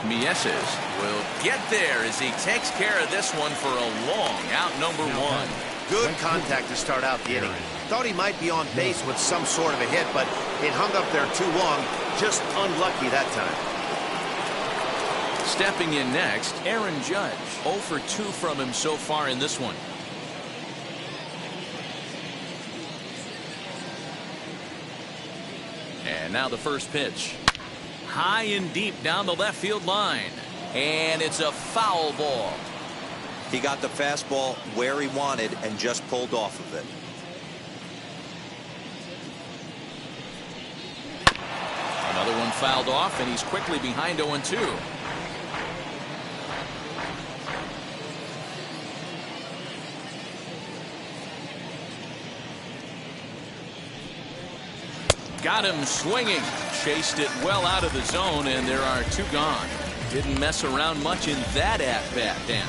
Mieses will get there as he takes care of this one for a long out, number 1. Good contact to start out the inning. thought he might be on base with some sort of a hit, but it hung up there too long. Just unlucky that time. Stepping in next, Aaron Judge. 0 for 2 from him so far in this one. And now the first pitch. High and deep down the left field line. And it's a foul ball. He got the fastball where he wanted and just pulled off of it. Another one fouled off, and he's quickly behind 0-2. Got him swinging. Chased it well out of the zone, and there are 2 gone. Didn't mess around much in that at-bat, Dan.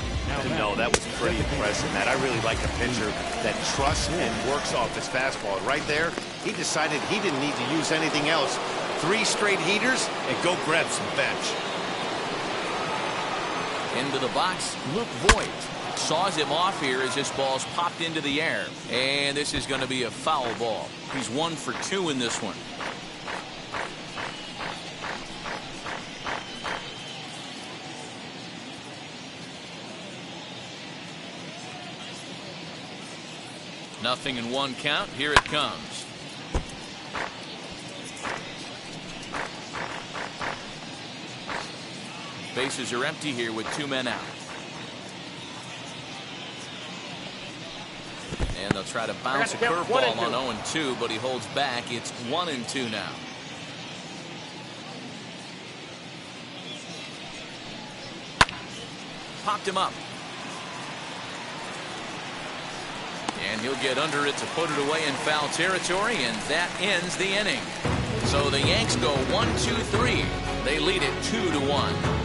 No, that was pretty impressive, Matt. I really like a pitcher that trusts and works off his fastball. Right there, he decided he didn't need to use anything else. 3 straight heaters and go grab some bench. Into the box, Luke Voigt. Saws him off here as this ball's popped into the air. And this is going to be a foul ball. He's 1 for 2 in this one. Nothing in 1 count. Here it comes. Bases are empty here with 2 men out. And they'll try to bounce a curveball on 0-2, but he holds back. It's 1-2 now. Popped him up. And he'll get under it to put it away in foul territory, and that ends the inning. So the Yanks go 1-2-3. They lead it 2-1.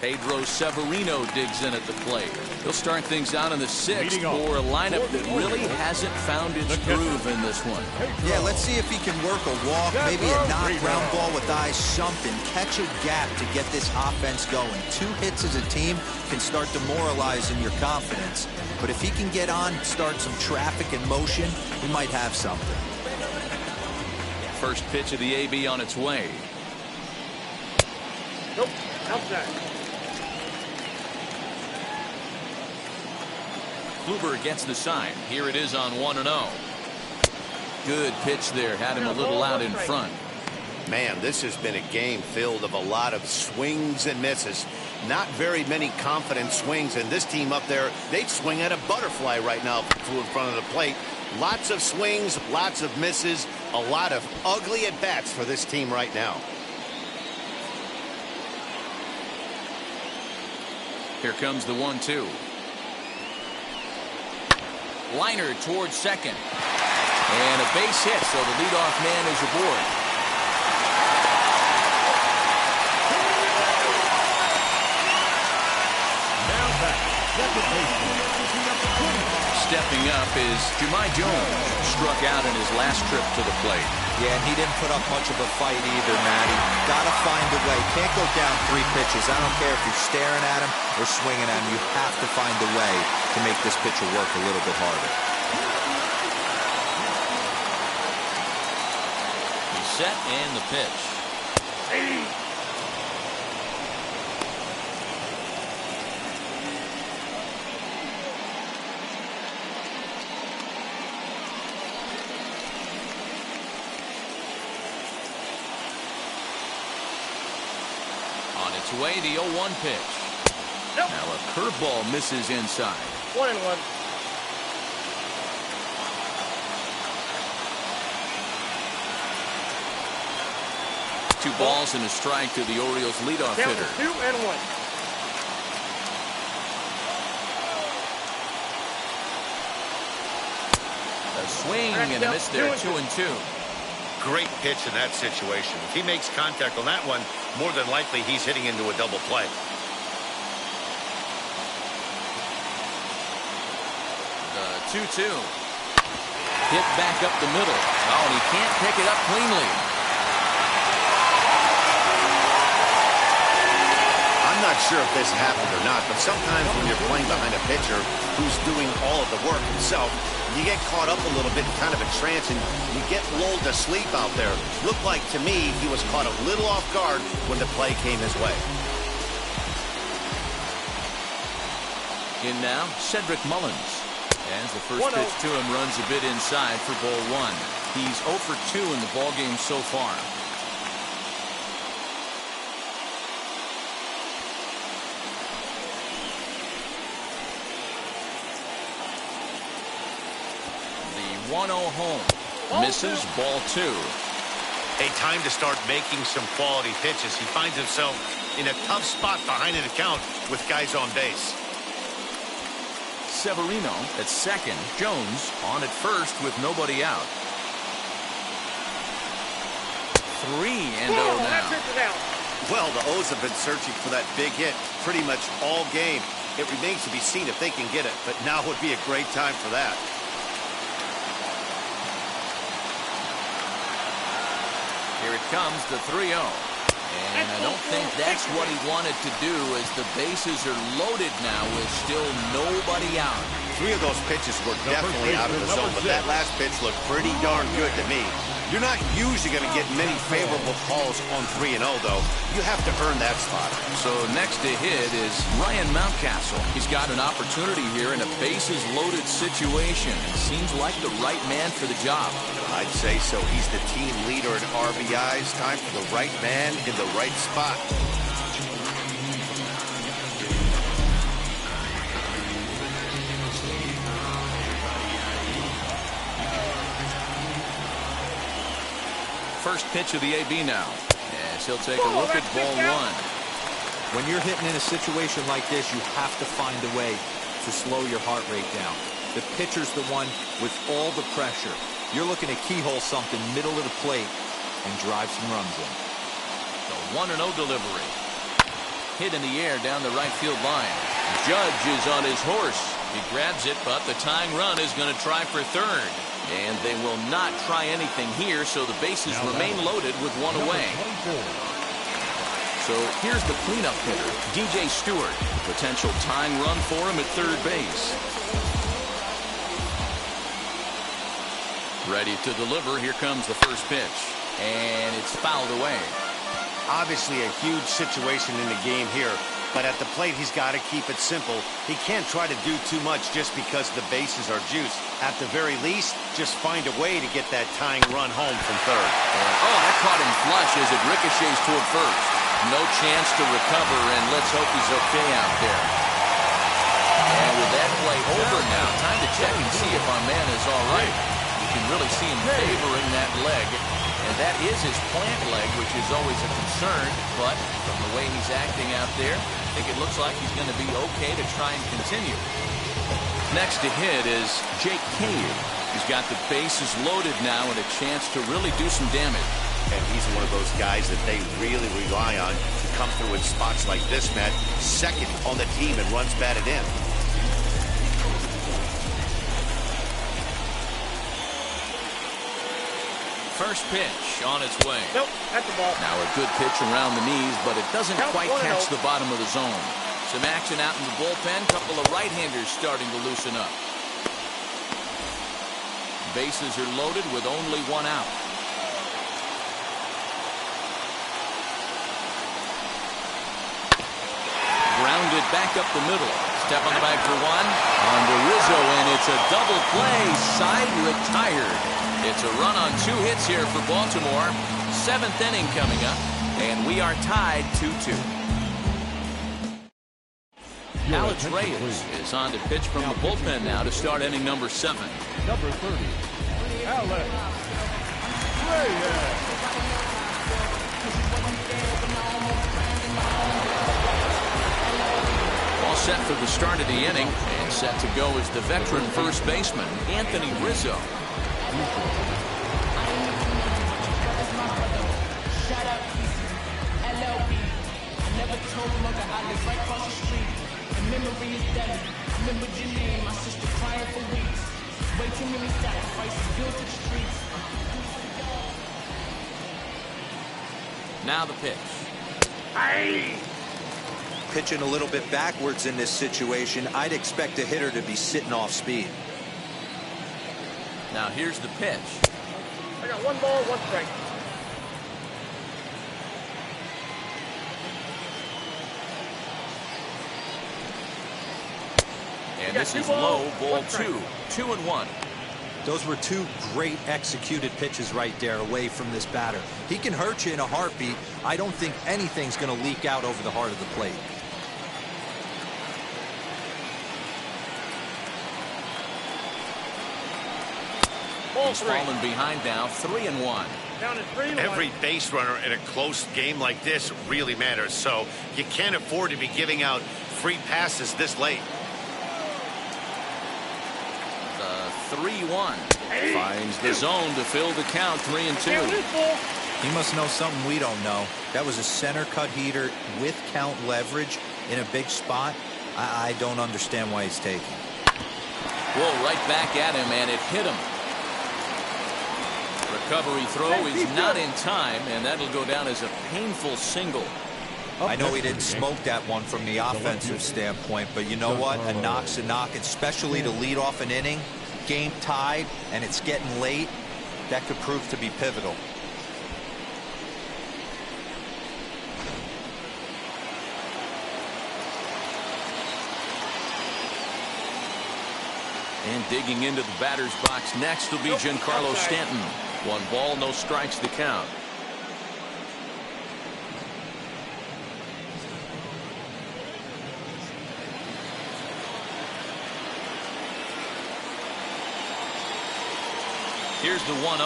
Pedro Severino digs in at the plate. He'll start things out in the 6th for a lineup that really hasn't found its groove in this one. Yeah, let's see if he can work a walk, maybe a knock ground ball with eyes, something. Catch a gap to get this offense going. 2 hits as a team can start demoralizing your confidence. But if he can get on, start some traffic and motion, we might have something. First pitch of the AB on its way. Nope, outside. Kluber gets the sign. Here it is on 1-0. Good pitch there. Had him a little out in front. Man, this has been a game filled of a lot of swings and misses. Not very many confident swings, and this team up there, they'd swing at a butterfly right now through in front of the plate. Lots of swings, lots of misses, a lot of ugly at-bats for this team right now. Here comes the 1-2. Liner towards second. And a base hit, so the leadoff man is aboard. Now back, second baseman. Stepping up is Jahmai Jones. Struck out in his last trip to the plate. Yeah, and he didn't put up much of a fight either, Matty. Gotta find a way. Can't go down 3 pitches. I don't care if you're staring at him or swinging at him. You have to find a way to make this pitcher work a little bit harder. He's set and the pitch. Way the 0-1 pitch. Nope. Now a curveball misses inside. 1-1. Two balls and a strike to the Orioles leadoff Down hitter. to 2-1. A swing and a miss there. 2-2. Great pitch in that situation. If he makes contact on that one, more than likely he's hitting into a double play. The 2-2. Hit back up the middle. Oh, and he can't pick it up cleanly. not sure if this happened or not, but sometimes when you're playing behind a pitcher who's doing all of the work himself, you get caught up a little bit in kind of a trance and you get lulled to sleep out there. Looked like to me he was caught a little off guard when the play came his way. In now, Cedric Mullins. As the first pitch to him runs a bit inside for ball one. He's 0 for 2 in the ballgame so far. The 1-0 home. Misses, ball 2. A time to start making some quality pitches. He finds himself in a tough spot behind an account with guys on base. Severino at second. Jones on at first with nobody out. 3-0 now. Well, the O's have been searching for that big hit pretty much all game. It remains to be seen if they can get it, but now would be a great time for that. Here it comes, the 3-0. And I don't think that's what he wanted to do, as the bases are loaded now with still nobody out. 3 of those pitches were definitely out of the zone, but that last pitch looked pretty darn good to me. You're not usually going to get many favorable calls on 3-0, though. You have to earn that spot. So next to hit is Ryan Mountcastle. He's got an opportunity here in a bases-loaded situation. Seems like the right man for the job. I'd say so. He's the team leader in RBIs. Time for the right man in the right spot. First pitch of the AB now, as he'll take a look at ball 1. When you're hitting in a situation like this, you have to find a way to slow your heart rate down. The pitcher's the one with all the pressure. You're looking to keyhole something middle of the plate and drive some runs in. The 1-0 delivery. Hit in the air down the right field line. Judge is on his horse. He grabs it, but the tying run is going to try for third. And they will not try anything here, so the bases remain loaded with 1 away. So here's the cleanup hitter, DJ Stewart. Potential tying run for him at third base. Ready to deliver. Here comes the first pitch. And it's fouled away. Obviously a huge situation in the game here, but at the plate he's got to keep it simple. He can't try to do too much just because the bases are juiced. At the very least, just find a way to get that tying run home from third. Oh, that caught him flush as it ricochets toward first. No chance to recover, and let's hope he's okay out there. And with that play over now, time to check and see if our man is all right. You can really see him favoring that leg. And that is his plant leg, which is always a concern. But from the way he's acting out there, I think it looks like he's going to be okay to try and continue. Next to hit is Jake Cave. He's got the bases loaded now and a chance to really do some damage. And he's one of those guys that they really rely on to come through in spots like this, Matt. Second on the team and runs batted in. First pitch on its way. Nope, that's the ball. Now a good pitch around the knees, but it doesn't quite catch the bottom of the zone. Some action out in the bullpen. Couple of right-handers starting to loosen up. Bases are loaded with only 1 out. Grounded back up the middle. Step on the bag for 1. On to Rizzo, and it's a double play. Side retired. It's a run on 2 hits here for Baltimore. 7th inning coming up, and we are tied 2-2. Alex Reyes is on to pitch from the bullpen now to start inning number 7. Number 30, Alex Reyes. All set for the start of the inning, and set to go is the veteran first baseman, Anthony Rizzo. Now the pitch. pitching a little bit backwards in this situation. I'd expect a hitter to be sitting off speed. Now here's the pitch. I got 1 ball, 1 strike. And this is low, ball 2. 2-1. Those were 2 great executed pitches right there away from this batter. He can hurt you in a heartbeat. I don't think anything's going to leak out over the heart of the plate. He's fallen behind now, 3-1. Down at 3-1. Every base runner in a close game like this really matters, so you can't afford to be giving out free passes this late. 3-1. Finds the zone to fill the count, 3-2. He must know something we don't know. That was a center cut heater with count leverage in a big spot. I don't understand why he's taking. Whoa, right back at him, and it hit him. Recovery throw is not in time, and that'll go down as a painful single. I know he didn't smoke that one from the offensive standpoint, but you know what? A knock's a knock, especially to lead off an inning. Game tied, and it's getting late. That could prove to be pivotal. And digging into the batter's box next will be Giancarlo Stanton. 1 ball, no strikes to count. Here's the 1-0.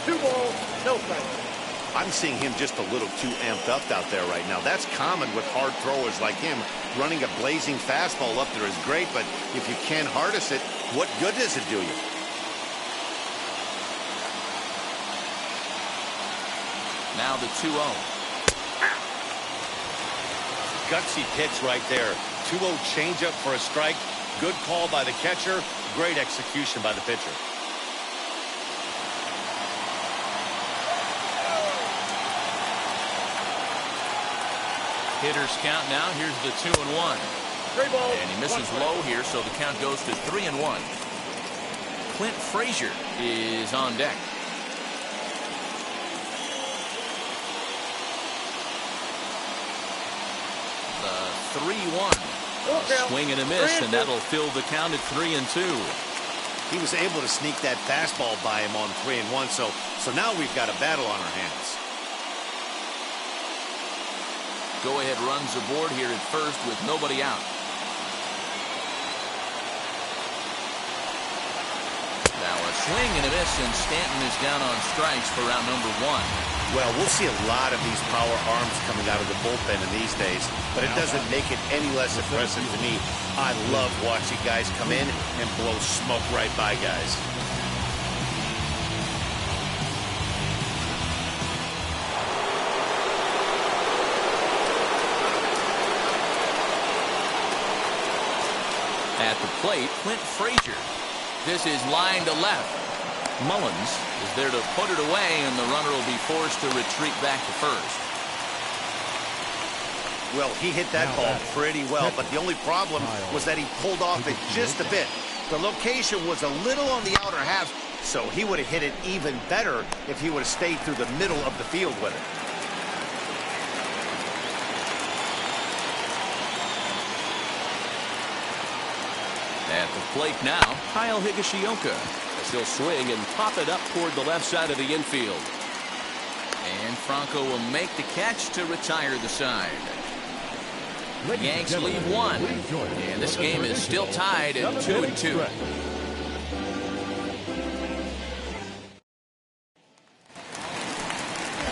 2 balls, no strikes. I'm seeing him just a little too amped up out there right now. That's common with hard throwers like him. Running a blazing fastball up there is great, but if you can't harness it, what good does it do you? Now the 2-0. Gutsy pitch right there. 2-0 changeup for a strike. Good call by the catcher. Great execution by the pitcher. Hitters count now. Here's the 2-1. 3 balls. And he misses low here, so the count goes to 3-1. Clint Frazier is on deck. The 3-1. Swing and a miss, and that'll fill the count at 3-2. He was able to sneak that fastball by him on 3-1, so now we've got a battle on our hands. Go-ahead runs aboard here at first with nobody out. Now a swing and a miss, and Stanton is down on strikes for round number 1. Well, we'll see a lot of these power arms coming out of the bullpen in these days, but it doesn't make it any less impressive to me. I love watching guys come in and blow smoke right by guys. At the plate, Clint Frazier. This is line to left. Mullins is there to put it away, and the runner will be forced to retreat back to first. Well, he hit that ball pretty well, but the only problem was that he pulled off it just a bit. The location was a little on the outer half, so he would have hit it even better if he would have stayed through the middle of the field with it. At the plate now, Kyle Higashioka, as he'll swing and pop it up toward the left side of the infield. And Franco will make the catch to retire the side. The Yanks lead 1, and this game is still tied at 2-2.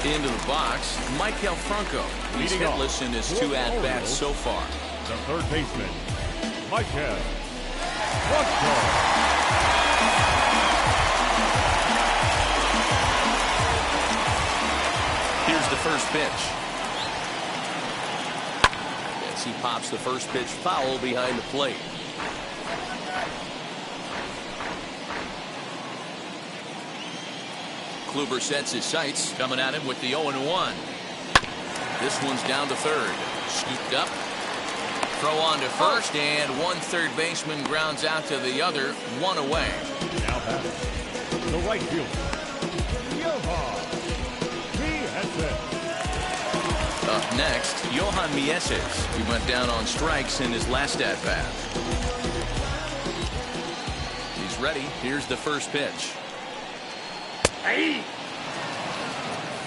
Into the box, Maikel Franco. He's hitless in his 2 at-bats so far. The third baseman, Maikel Franco. Here's the first pitch. As he pops the first pitch foul behind the plate. Kluber sets his sights, coming at him with the 0-1. This one's down to third. Scooped up. Throw on to first, and one third baseman grounds out to the other, one away. Now batting, the right fielder, Johan Mieses. Up next, Johan Mieses. He went down on strikes in his last at-bat. He's ready. Here's the first pitch. Hey!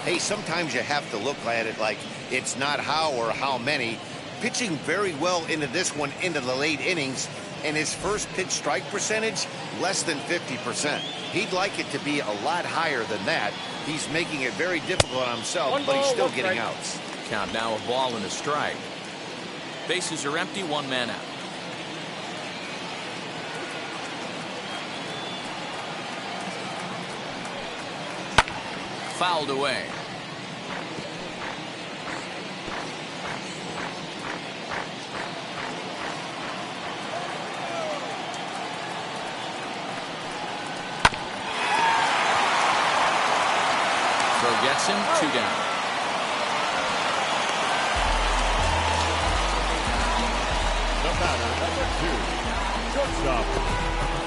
Hey, sometimes you have to look at it like it's not how or how many. Pitching very well into this one into the late innings, and his first pitch strike percentage less than 50%. He'd like it to be a lot higher than that. He's making it very difficult on himself, but he's still getting outs. Count now a ball and a strike. Bases are empty, one man out. Fouled away. Throw gets him, 2 down. The batter, number 2, shortstop,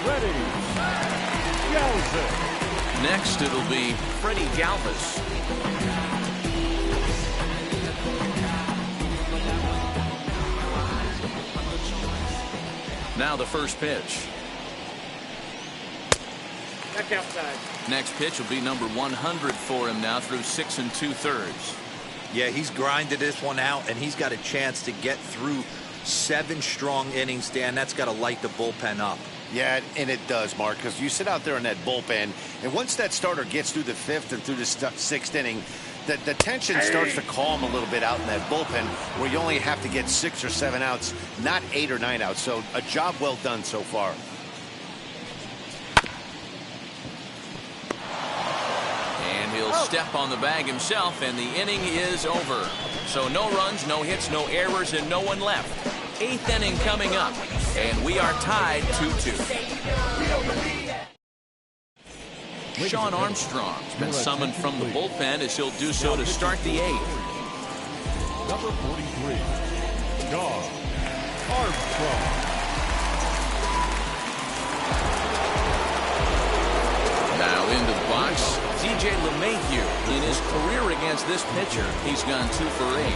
Freddie Galvis. Next, it'll be Freddie Galvis. Now the first pitch. Back outside. Next pitch will be number 100 for him now through 6 2/3. Yeah, he's grinded this one out, and he's got a chance to get through 7 strong innings, Dan. That's got to light the bullpen up. Yeah, and it does, Mark, because you sit out there in that bullpen, and once that starter gets through the 5th and through the 6th inning, the tension starts to calm a little bit out in that bullpen, where you only have to get 6 or 7 outs, not 8 or 9 outs. So a job well done so far. And he'll step on the bag himself, and the inning is over. So no runs, no hits, no errors, and no one left. 8th inning coming up, and we are tied 2-2. Sean Armstrong's been summoned from the bullpen as he'll do so to start the 8th. Number 43, Sean Armstrong. Now into the box, DJ LeMahieu. In his career against this pitcher, he's gone 2 for 8.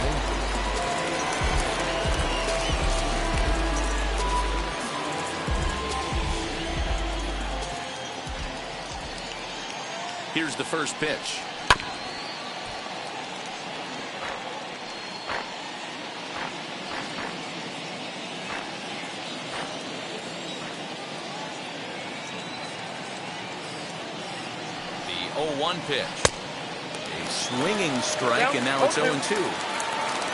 Here's the first pitch. The 0-1 pitch. A swinging strike, and now it's 0-2.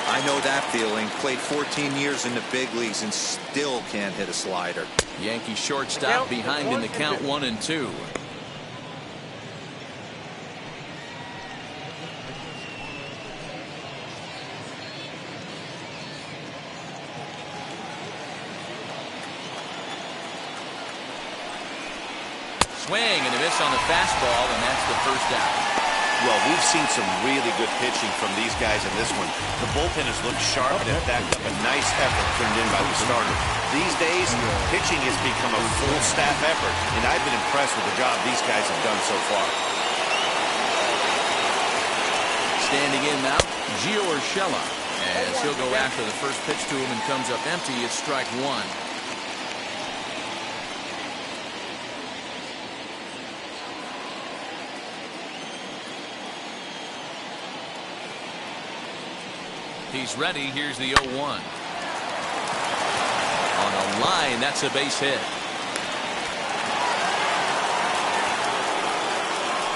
I know that feeling. Played 14 years in the big leagues and still can't hit a slider. Yankee shortstop behind in the count 1-2. Swing and a miss on the fastball, and that's the first out. Well, we've seen some really good pitching from these guys in this one. The bullpen has looked sharp and has backed up a nice effort turned in by the starter. These days, pitching has become a full staff effort, and I've been impressed with the job these guys have done so far. Standing in now, Gio Urshela, as he'll go after the first pitch to him and comes up empty. It's strike 1. He's ready. Here's the 0-1. On a line, that's a base hit.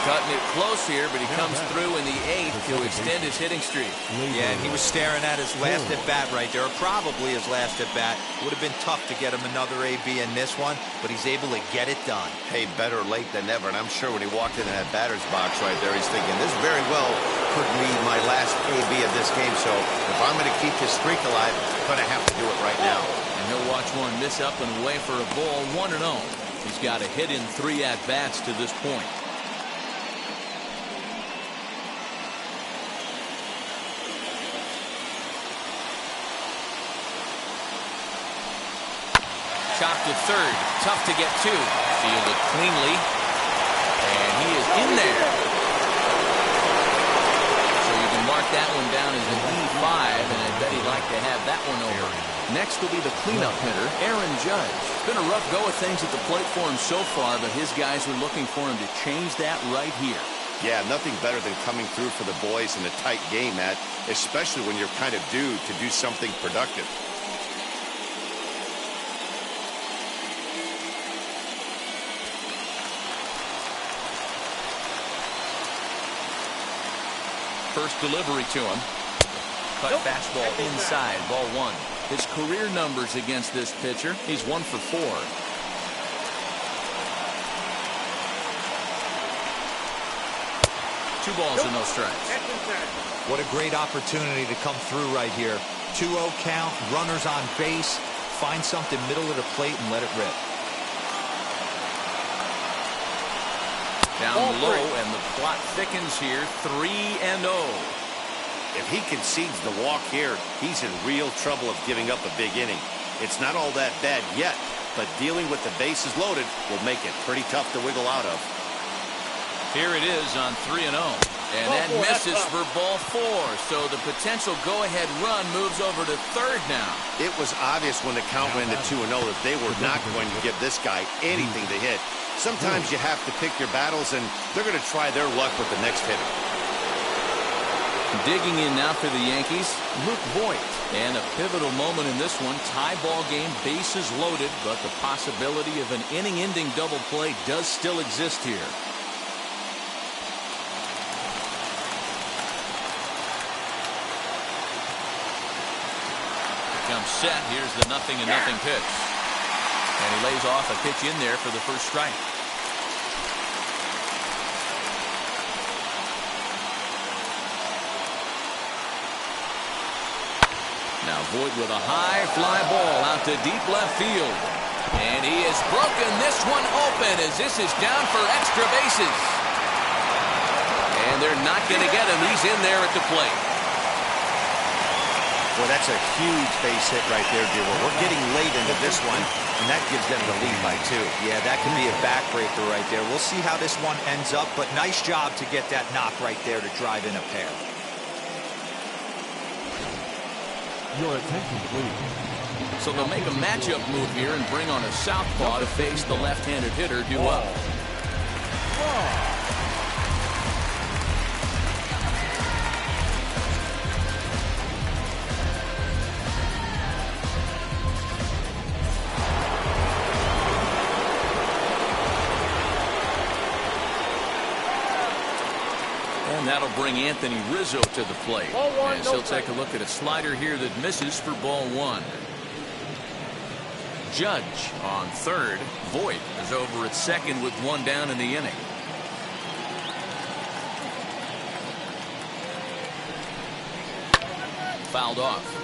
Cutting it close here, but he comes through in the 8th to extend his hitting streak. Yeah, and he was staring at his last at-bat right there, or probably his last at-bat. Would have been tough to get him another AB in this one, but he's able to get it done. Hey, better late than never, and I'm sure when he walked into that batter's box right there, he's thinking, this very well could be my last AB of this game, so if I'm going to keep this streak alive, I'm going to have to do it right now. And he'll watch one miss up and away for a ball, 1-0. He's got a hit in 3 at-bats to this point. chop to third. Tough to get to. Fielded cleanly. And he is in there. So you can mark that one down as an E5, and I bet he'd like to have that one over. Next will be the cleanup hitter, Aaron Judge. Been a rough go of things at the plate for him so far, but his guys are looking for him to change that right here. Yeah, nothing better than coming through for the boys in a tight game, Matt, especially when you're kind of due to do something productive. First delivery to him. Cut fastball inside, ball one. His career numbers against this pitcher, he's 1 for 4. 2 balls and no strikes. What a great opportunity to come through right here. 2-0 count, runners on base. Find something middle of the plate and let it rip. Down low, and the plot thickens here. 3-0. If he concedes the walk here, he's in real trouble of giving up a big inning. It's not all that bad yet, but dealing with the bases loaded will make it pretty tough to wiggle out of. Here it is on 3-0. And that misses for ball 4. So the potential go-ahead run moves over to third now. It was obvious when the count went to 2-0 that they were not going to give this guy anything to hit. Sometimes you have to pick your battles, and they're going to try their luck with the next hitter. Digging in now for the Yankees, Luke Voigt. And a pivotal moment in this one. Tie ball game, bases loaded, but the possibility of an inning-ending double play does still exist here. Comes set. Here's the 0-0 pitch. And he lays off a pitch in there for the first strike. Now Voigt with a high fly ball out to deep left field. And he has broken this one open as this is down for extra bases. And they're not going to get him. He's in there at the plate. Well, that's a huge base hit right there, Dewar. We're getting late into this one, and that gives them the lead by 2. Yeah, that could be a backbreaker right there. We'll see how this one ends up, but nice job to get that knock right there to drive in a pair. Your attention, please. So they'll make a matchup move here and bring on a southpaw to face the left-handed hitter due up. And that'll bring Anthony Rizzo to the plate. As he'll take a look at a slider here that misses for ball 1. Judge on third. Voigt is over at second with 1 down in the inning. Fouled off.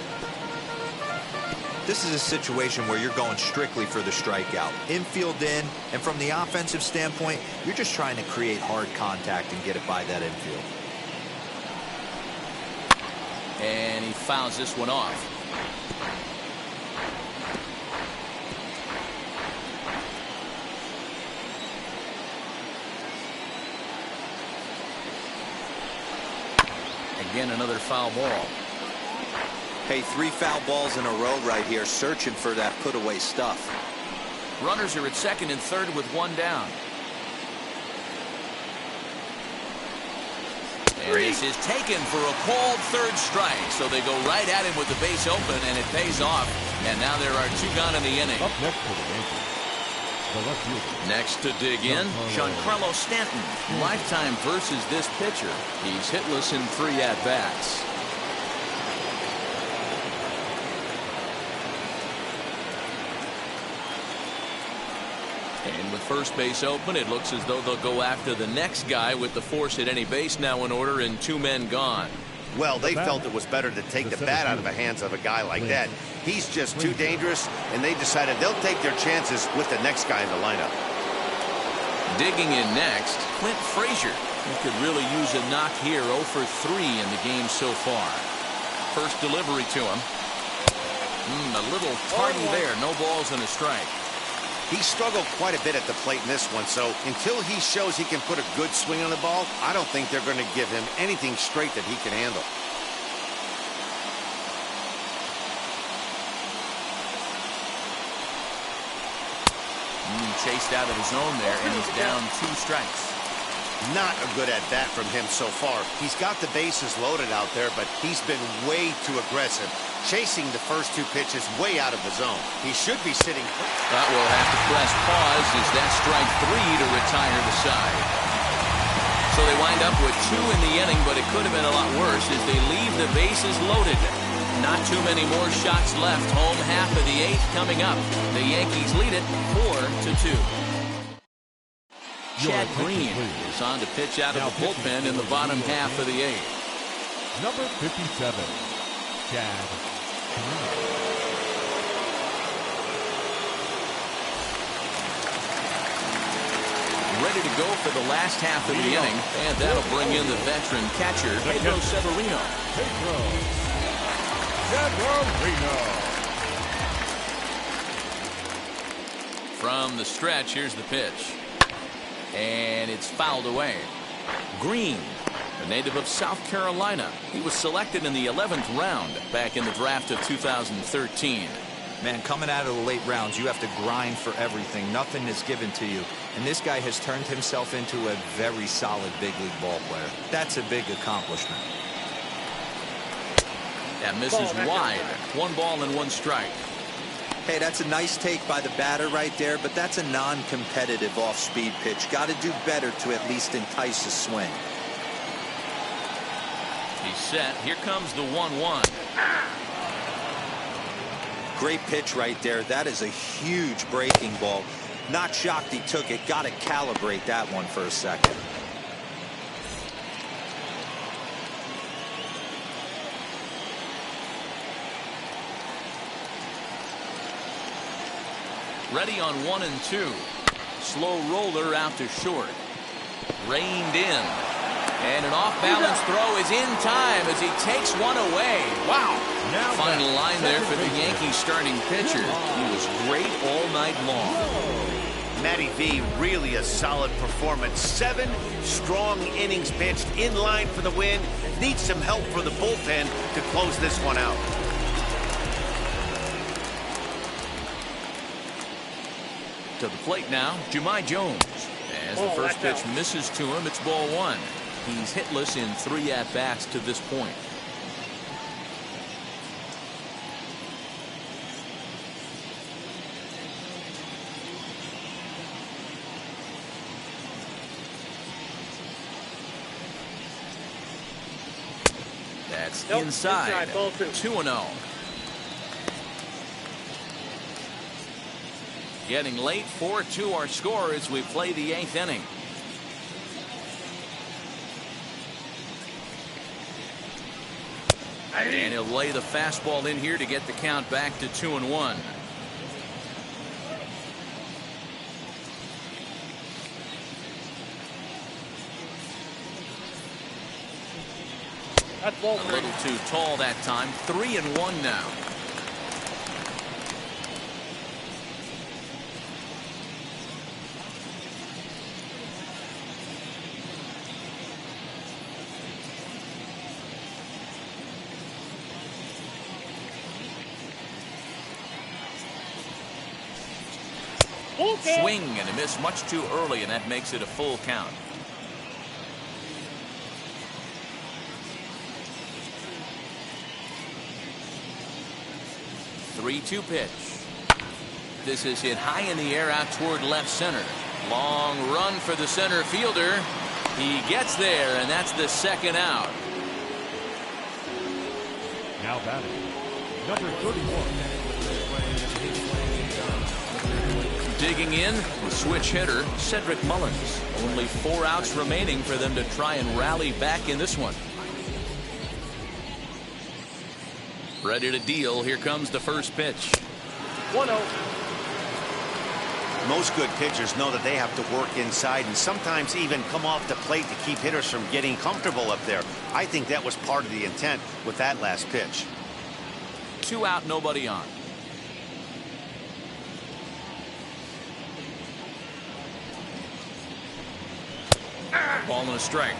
This is a situation where you're going strictly for the strikeout. Infield in, and from the offensive standpoint, you're just trying to create hard contact and get it by that infield. And he fouls this one off. Again, another foul ball. Hey, 3 foul balls in a row right here, searching for that put-away stuff. Runners are at second and third with 1 down. And this is taken for a called third strike. So they go right at him with the base open, and it pays off. And now there are 2 gone in the inning. Up next for the Yankees, the left fielder. Next to dig in, Giancarlo Stanton. Lifetime versus this pitcher. He's hitless in 3 at-bats. And with first base open, it looks as though they'll go after the next guy with the force at any base now in order and 2 men gone. Well, they felt it was better to take the bat out of the hands of a guy like that. He's just too dangerous, and they decided they'll take their chances with the next guy in the lineup. Digging in next, Clint Frazier. He could really use a knock here. 0 for 3 in the game so far. First delivery to him. A little tardy there. No balls and a strike. He struggled quite a bit at the plate in this one, so until he shows he can put a good swing on the ball, I don't think they're going to give him anything straight that he can handle. Chased out of his zone there, and he's down 2 strikes. Not a good at bat from him so far. He's got the bases loaded out there, but he's been way too aggressive, chasing the first 2 pitches way out of the zone. He should be sitting. But we'll have to press pause as that strike 3 to retire the side. So they wind up with 2 in the inning, but it could have been a lot worse as they leave the bases loaded. Not too many more shots left. Home half of the 8th coming up. The Yankees lead it 4-2. Chad Green is on to pitch out of the bullpen in the bottom half of the 8th. Number 57, Chad Green. Ready to go for the last half of the inning, and that'll bring in the veteran catcher, Pedro Severino. From the stretch, here's the pitch. And it's fouled away. Green, a native of South Carolina. He was selected in the 11th round back in the draft of 2013. Man, coming out of the late rounds, you have to grind for everything. Nothing is given to you. And this guy has turned himself into a very solid big league ball player. That's a big accomplishment. That misses wide. 1 ball and 1 strike. Hey, that's a nice take by the batter right there, but that's a non-competitive off-speed pitch. Got to do better to at least entice a swing. He's set. Here comes the 1-1. Great pitch right there. That is a huge breaking ball. Not shocked he took it. Got to calibrate that one for a second. Ready on 1 and 2. Slow roller out to short. Reined in. And an off-balance throw is in time as he takes one away. Wow. Final line there for the Yankees starting pitcher. He was great all night long. Matty V, really a solid performance. 7 strong innings pitched, in line for the win. Needs some help for the bullpen to close this one out. To the plate now, Jahmai Jones. As the first pitch misses to him, it's ball 1. He's hitless in 3 at-bats to this point. That's inside. 2-0. Getting late, 4-2 our score as we play the 8th inning. And he'll lay the fastball in here to get the count back to 2-1. That's ball 3. A little too tall that time. 3-1 now. Swing and a miss much too early, and that makes it a full count. Three-two pitch. This is hit high in the air out toward left center. Long run for the center fielder. He gets there, and that's the 2nd out. Now batting, number 31. Digging in, the switch hitter, Cedric Mullins. Only 4 outs remaining for them to try and rally back in this one. Ready to deal. Here comes the first pitch. 1-0. Most good pitchers know that they have to work inside and sometimes even come off the plate to keep hitters from getting comfortable up there. I think that was part of the intent with that last pitch. 2 out, nobody on. Ball and a strike.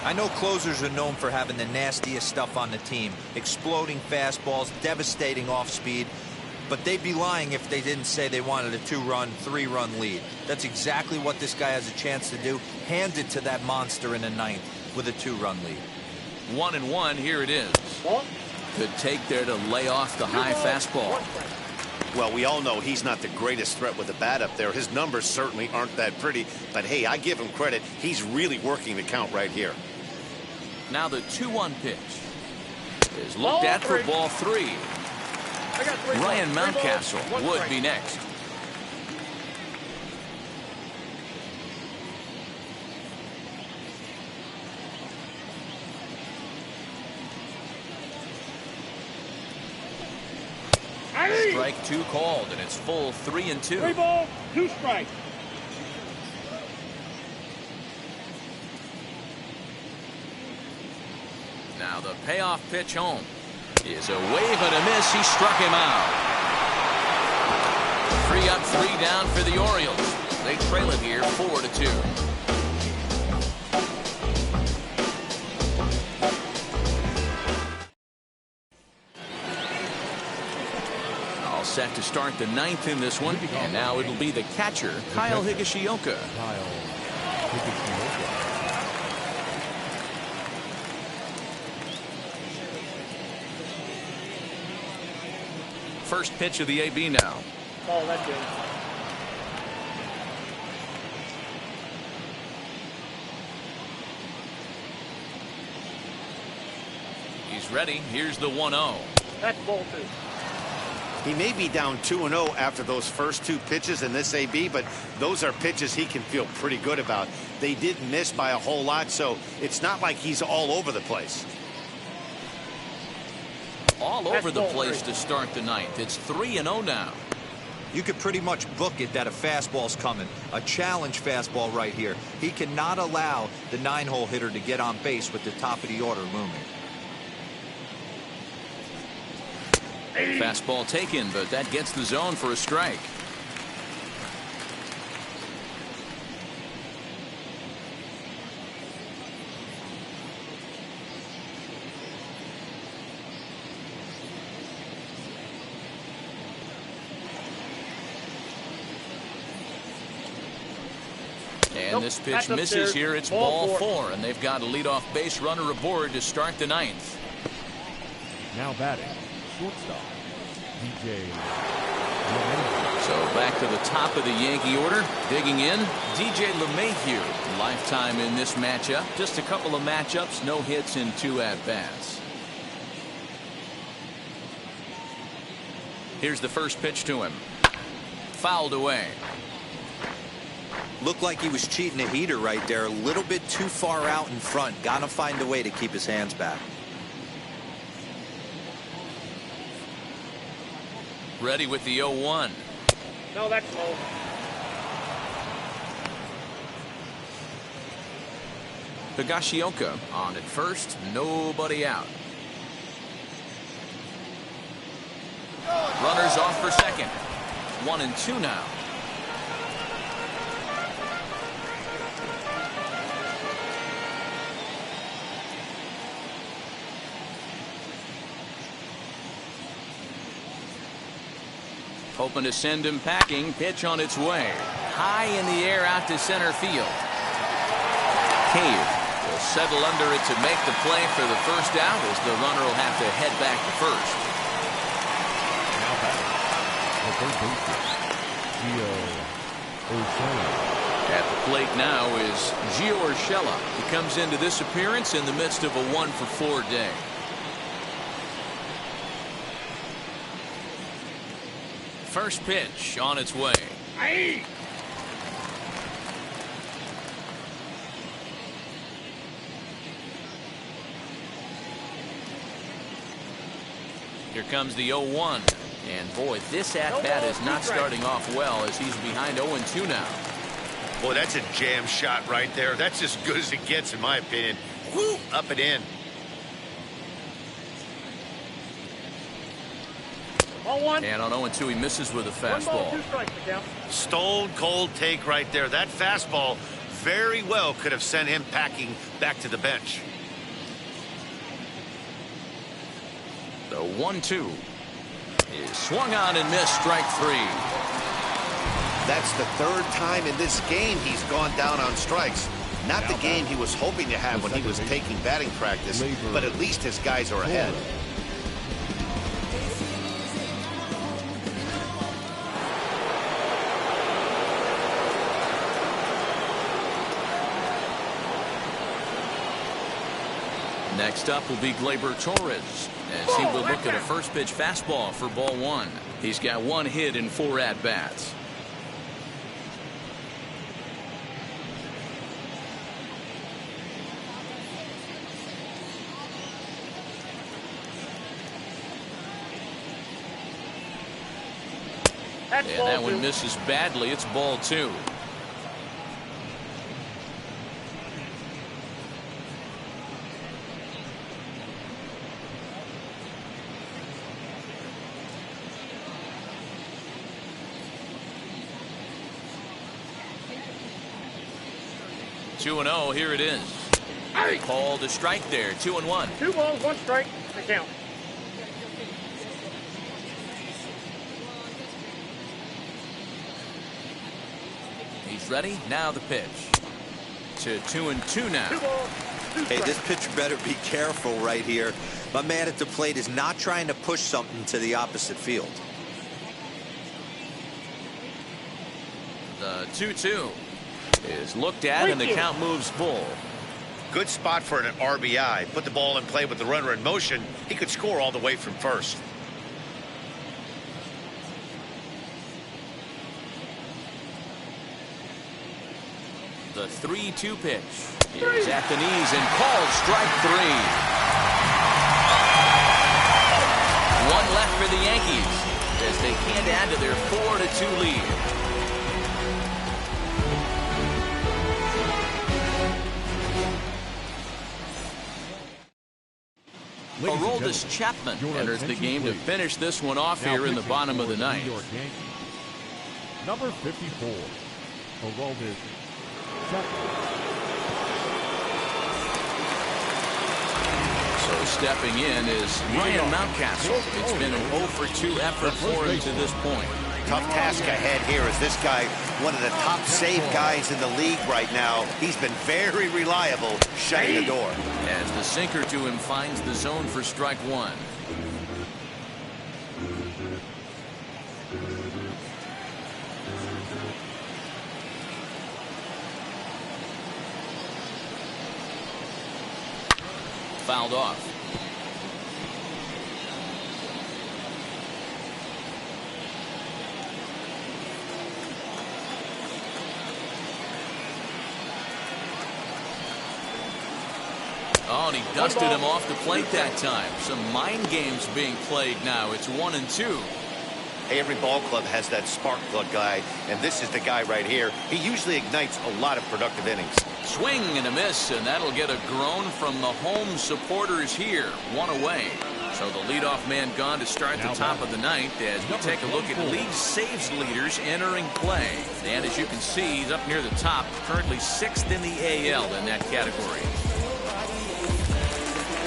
I know closers are known for having the nastiest stuff on the team. Exploding fastballs, devastating off speed. But they'd be lying if they didn't say they wanted a 2-run, 3-run lead. That's exactly what this guy has a chance to do. Hand it to that monster in the ninth with a 2-run lead. 1-1, here it is. Good take there to lay off the high fastball. Well, we all know he's not the greatest threat with the bat up there. His numbers certainly aren't that pretty. But, hey, I give him credit. He's really working the count right here. Now the 2-1 pitch is looked at for ball 3. Ryan Mountcastle would be next. Strike 2 called, and it's full 3-2. 3 balls, 2 strikes. Now the payoff pitch home is a wave and a miss. He struck him out. 3 up, 3 down for the Orioles. They trail it here 4-2. All set to start the 9th in this one, and now it'll be the catcher, Kyle Higashioka. First pitch of the AB now. Oh, that's good. He's ready. Here's the 1-0. That's ball 2. He may be down 2-0 after those first 2 pitches in this AB, but those are pitches he can feel pretty good about. They did miss by a whole lot, so it's not like he's all over the place. All over the place to start the 9th. It's 3-0 now. You could pretty much book it that a fastball's coming. A challenge fastball right here. He cannot allow the 9-hole hitter to get on base with the top of the order looming. Fastball taken, but that gets the zone for a strike. And this pitch misses here. It's ball 4, and they've got a leadoff base runner aboard to start the 9th. Now batting, shortstop, DJ. So back to the top of the Yankee order. Digging in, DJ LeMahieu. Lifetime in this matchup. Just a couple of matchups, no hits in 2 at-bats. Here's the first pitch to him. Fouled away. Looked like he was cheating a heater right there. A little bit too far out in front. Gotta find a way to keep his hands back. Ready with the 0-1. No, that's low. Higashioka on at first. Nobody out. Runners off for second. 1-2 now. Hoping to send him packing. Pitch on its way. High in the air out to center field. Cave will settle under it to make the play for the first out, as the runner will have to head back to first. Now batting, the third baseman, Gio Urshela. At the plate now is Gio Urshela. He comes into this appearance in the midst of a 1-for-4 day. First pitch on its way. Aye. Here comes the 0-1. And boy, this at-bat is not starting off well, as he's behind 0-2 now. Boy, that's a jam shot right there. That's as good as it gets, in my opinion. Woo, up and in. And on 0-2, he misses with a fastball. 1 ball, 2 strikes, Stone cold take right there. That fastball, very well could have sent him packing back to the bench. The 1-2 is swung on and missed, strike 3. That's the third time in this game he's gone down on strikes. Not the game he was hoping to have when he was taking batting practice, but at least his guys are ahead. Next up will be Gleyber Torres, as he will look at a first pitch fastball for ball 1. He's got 1 hit in 4 at-bats. And that one misses badly. It's ball 2. Two and 0. Here it is. Called a strike there. 2-1. 2 balls, 1 strike. The count. He's ready. Now the pitch. To 2-2 now. 2 balls, 2 Hey, this pitcher better be careful right here. My man at the plate is not trying to push something to the opposite field. The 2-2 is looked at, and the count moves full. Good spot for an RBI. Put the ball in play with the runner in motion. He could score all the way from first. The 3-2 pitch is at the knees and called strike 3. 1 left for the Yankees as they can't add to their 4-2 lead. Aroldis Chapman enters the game to finish this one off here in the bottom of the ninth. Number 54, Aroldis Chapman. So stepping in is Ryan Mountcastle. It's been an 0-for-2 effort for him to this point. Tough task ahead here as this guy, one of the top save guys in the league right now. He's been very reliable shutting the door. As the sinker to him finds the zone for strike 1. Fouled off. Oh, and he dusted him off the plate that time. Some mind games being played now. It's 1-2. Hey, every ball club has that spark plug guy, and this is the guy right here. He usually ignites a lot of productive innings. Swing and a miss, and that'll get a groan from the home supporters here. 1 away. So the leadoff man gone to start the top of the ninth as we take a look at league saves leaders entering play. And as you can see, he's up near the top, currently 6th in the AL in that category.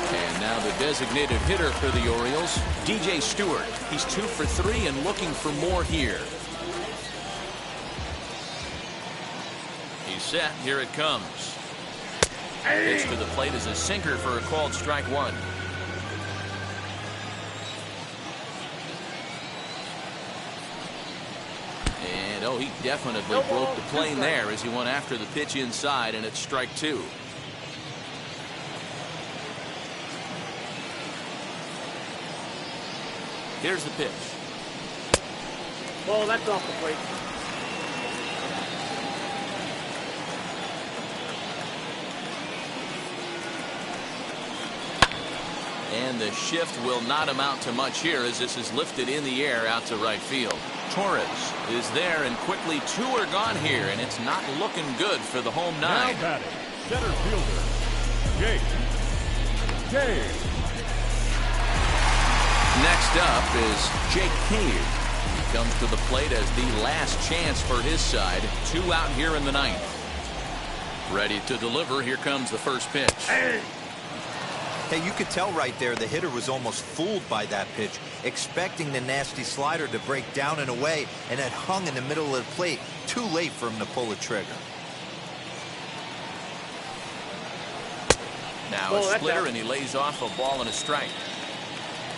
And now the designated hitter for the Orioles, DJ Stewart. He's 2 for 3 and looking for more here. He's set. Here it comes. Pitch to the plate is a sinker for a called strike 1. And oh, he definitely broke the plane there as he went after the pitch inside, and it's strike 2. Here's the pitch. Well, that's off the plate. And the shift will not amount to much here as this is lifted in the air out to right field. Torres is there, and quickly 2 are gone here, and it's not looking good for the home 9. Now batting, center fielder, Jake. Next up is Jake Cave. He comes to the plate as the last chance for his side. 2 out here in the ninth. Ready to deliver. Here comes the first pitch. Hey, you could tell right there the hitter was almost fooled by that pitch, expecting the nasty slider to break down and away, and it hung in the middle of the plate. Too late for him to pull the trigger. Now a splitter, and he lays off a ball and a strike.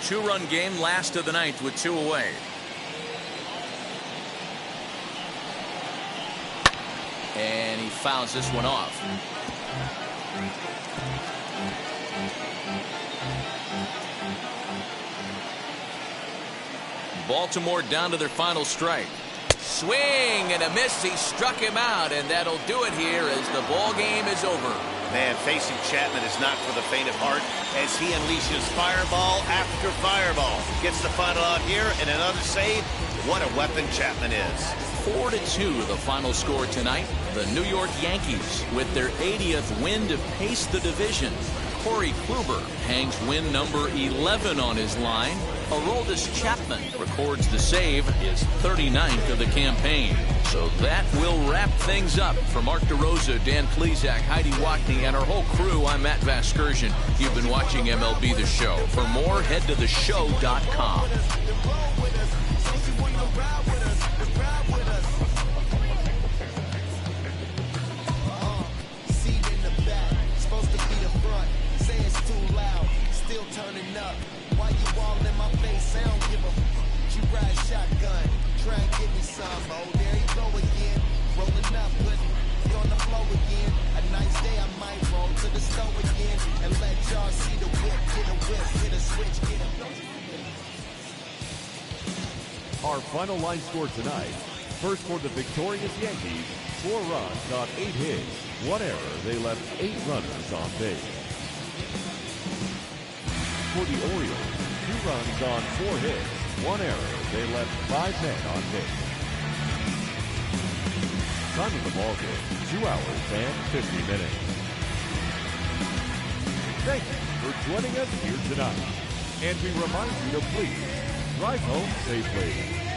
2-run game, last of the ninth with 2 away. And he fouls this one off. Baltimore down to their final strike. Swing and a miss. He struck him out, and that'll do it here as the ball game is over. Man, facing Chapman is not for the faint of heart as he unleashes fireball after fireball. Gets the final out here and another save. What a weapon Chapman is. 4-2 the final score tonight. The New York Yankees with their 80th win to pace the division. Corey Kluber hangs win number 11 on his line. Aroldis Chapman records the save, his 39th of the campaign. So that will wrap things up. For Mark DeRosa, Dan Plesac, Heidi Watney, and our whole crew, I'm Matt Vasgersian. You've been watching MLB The Show. For more, head to theshow.com. Turning up, why you all in my face? I don't give a you ride shotgun, try and give me some. Oh, there you go again, rolling up, putting on the floor again. A nice day, I might roll to the store again and let y'all see the whip, hit a whip, hit a switch, get a. Our final line score tonight. First for the victorious Yankees, 4 runs on 8 hits, 1 error. They left 8 runners on base. For the Orioles, 2 runs on 4 hits, 1 error. They left 5 men on base. Time of the ball game, 2 hours and 50 minutes. Thank you for joining us here tonight. And we remind you to please drive home safely.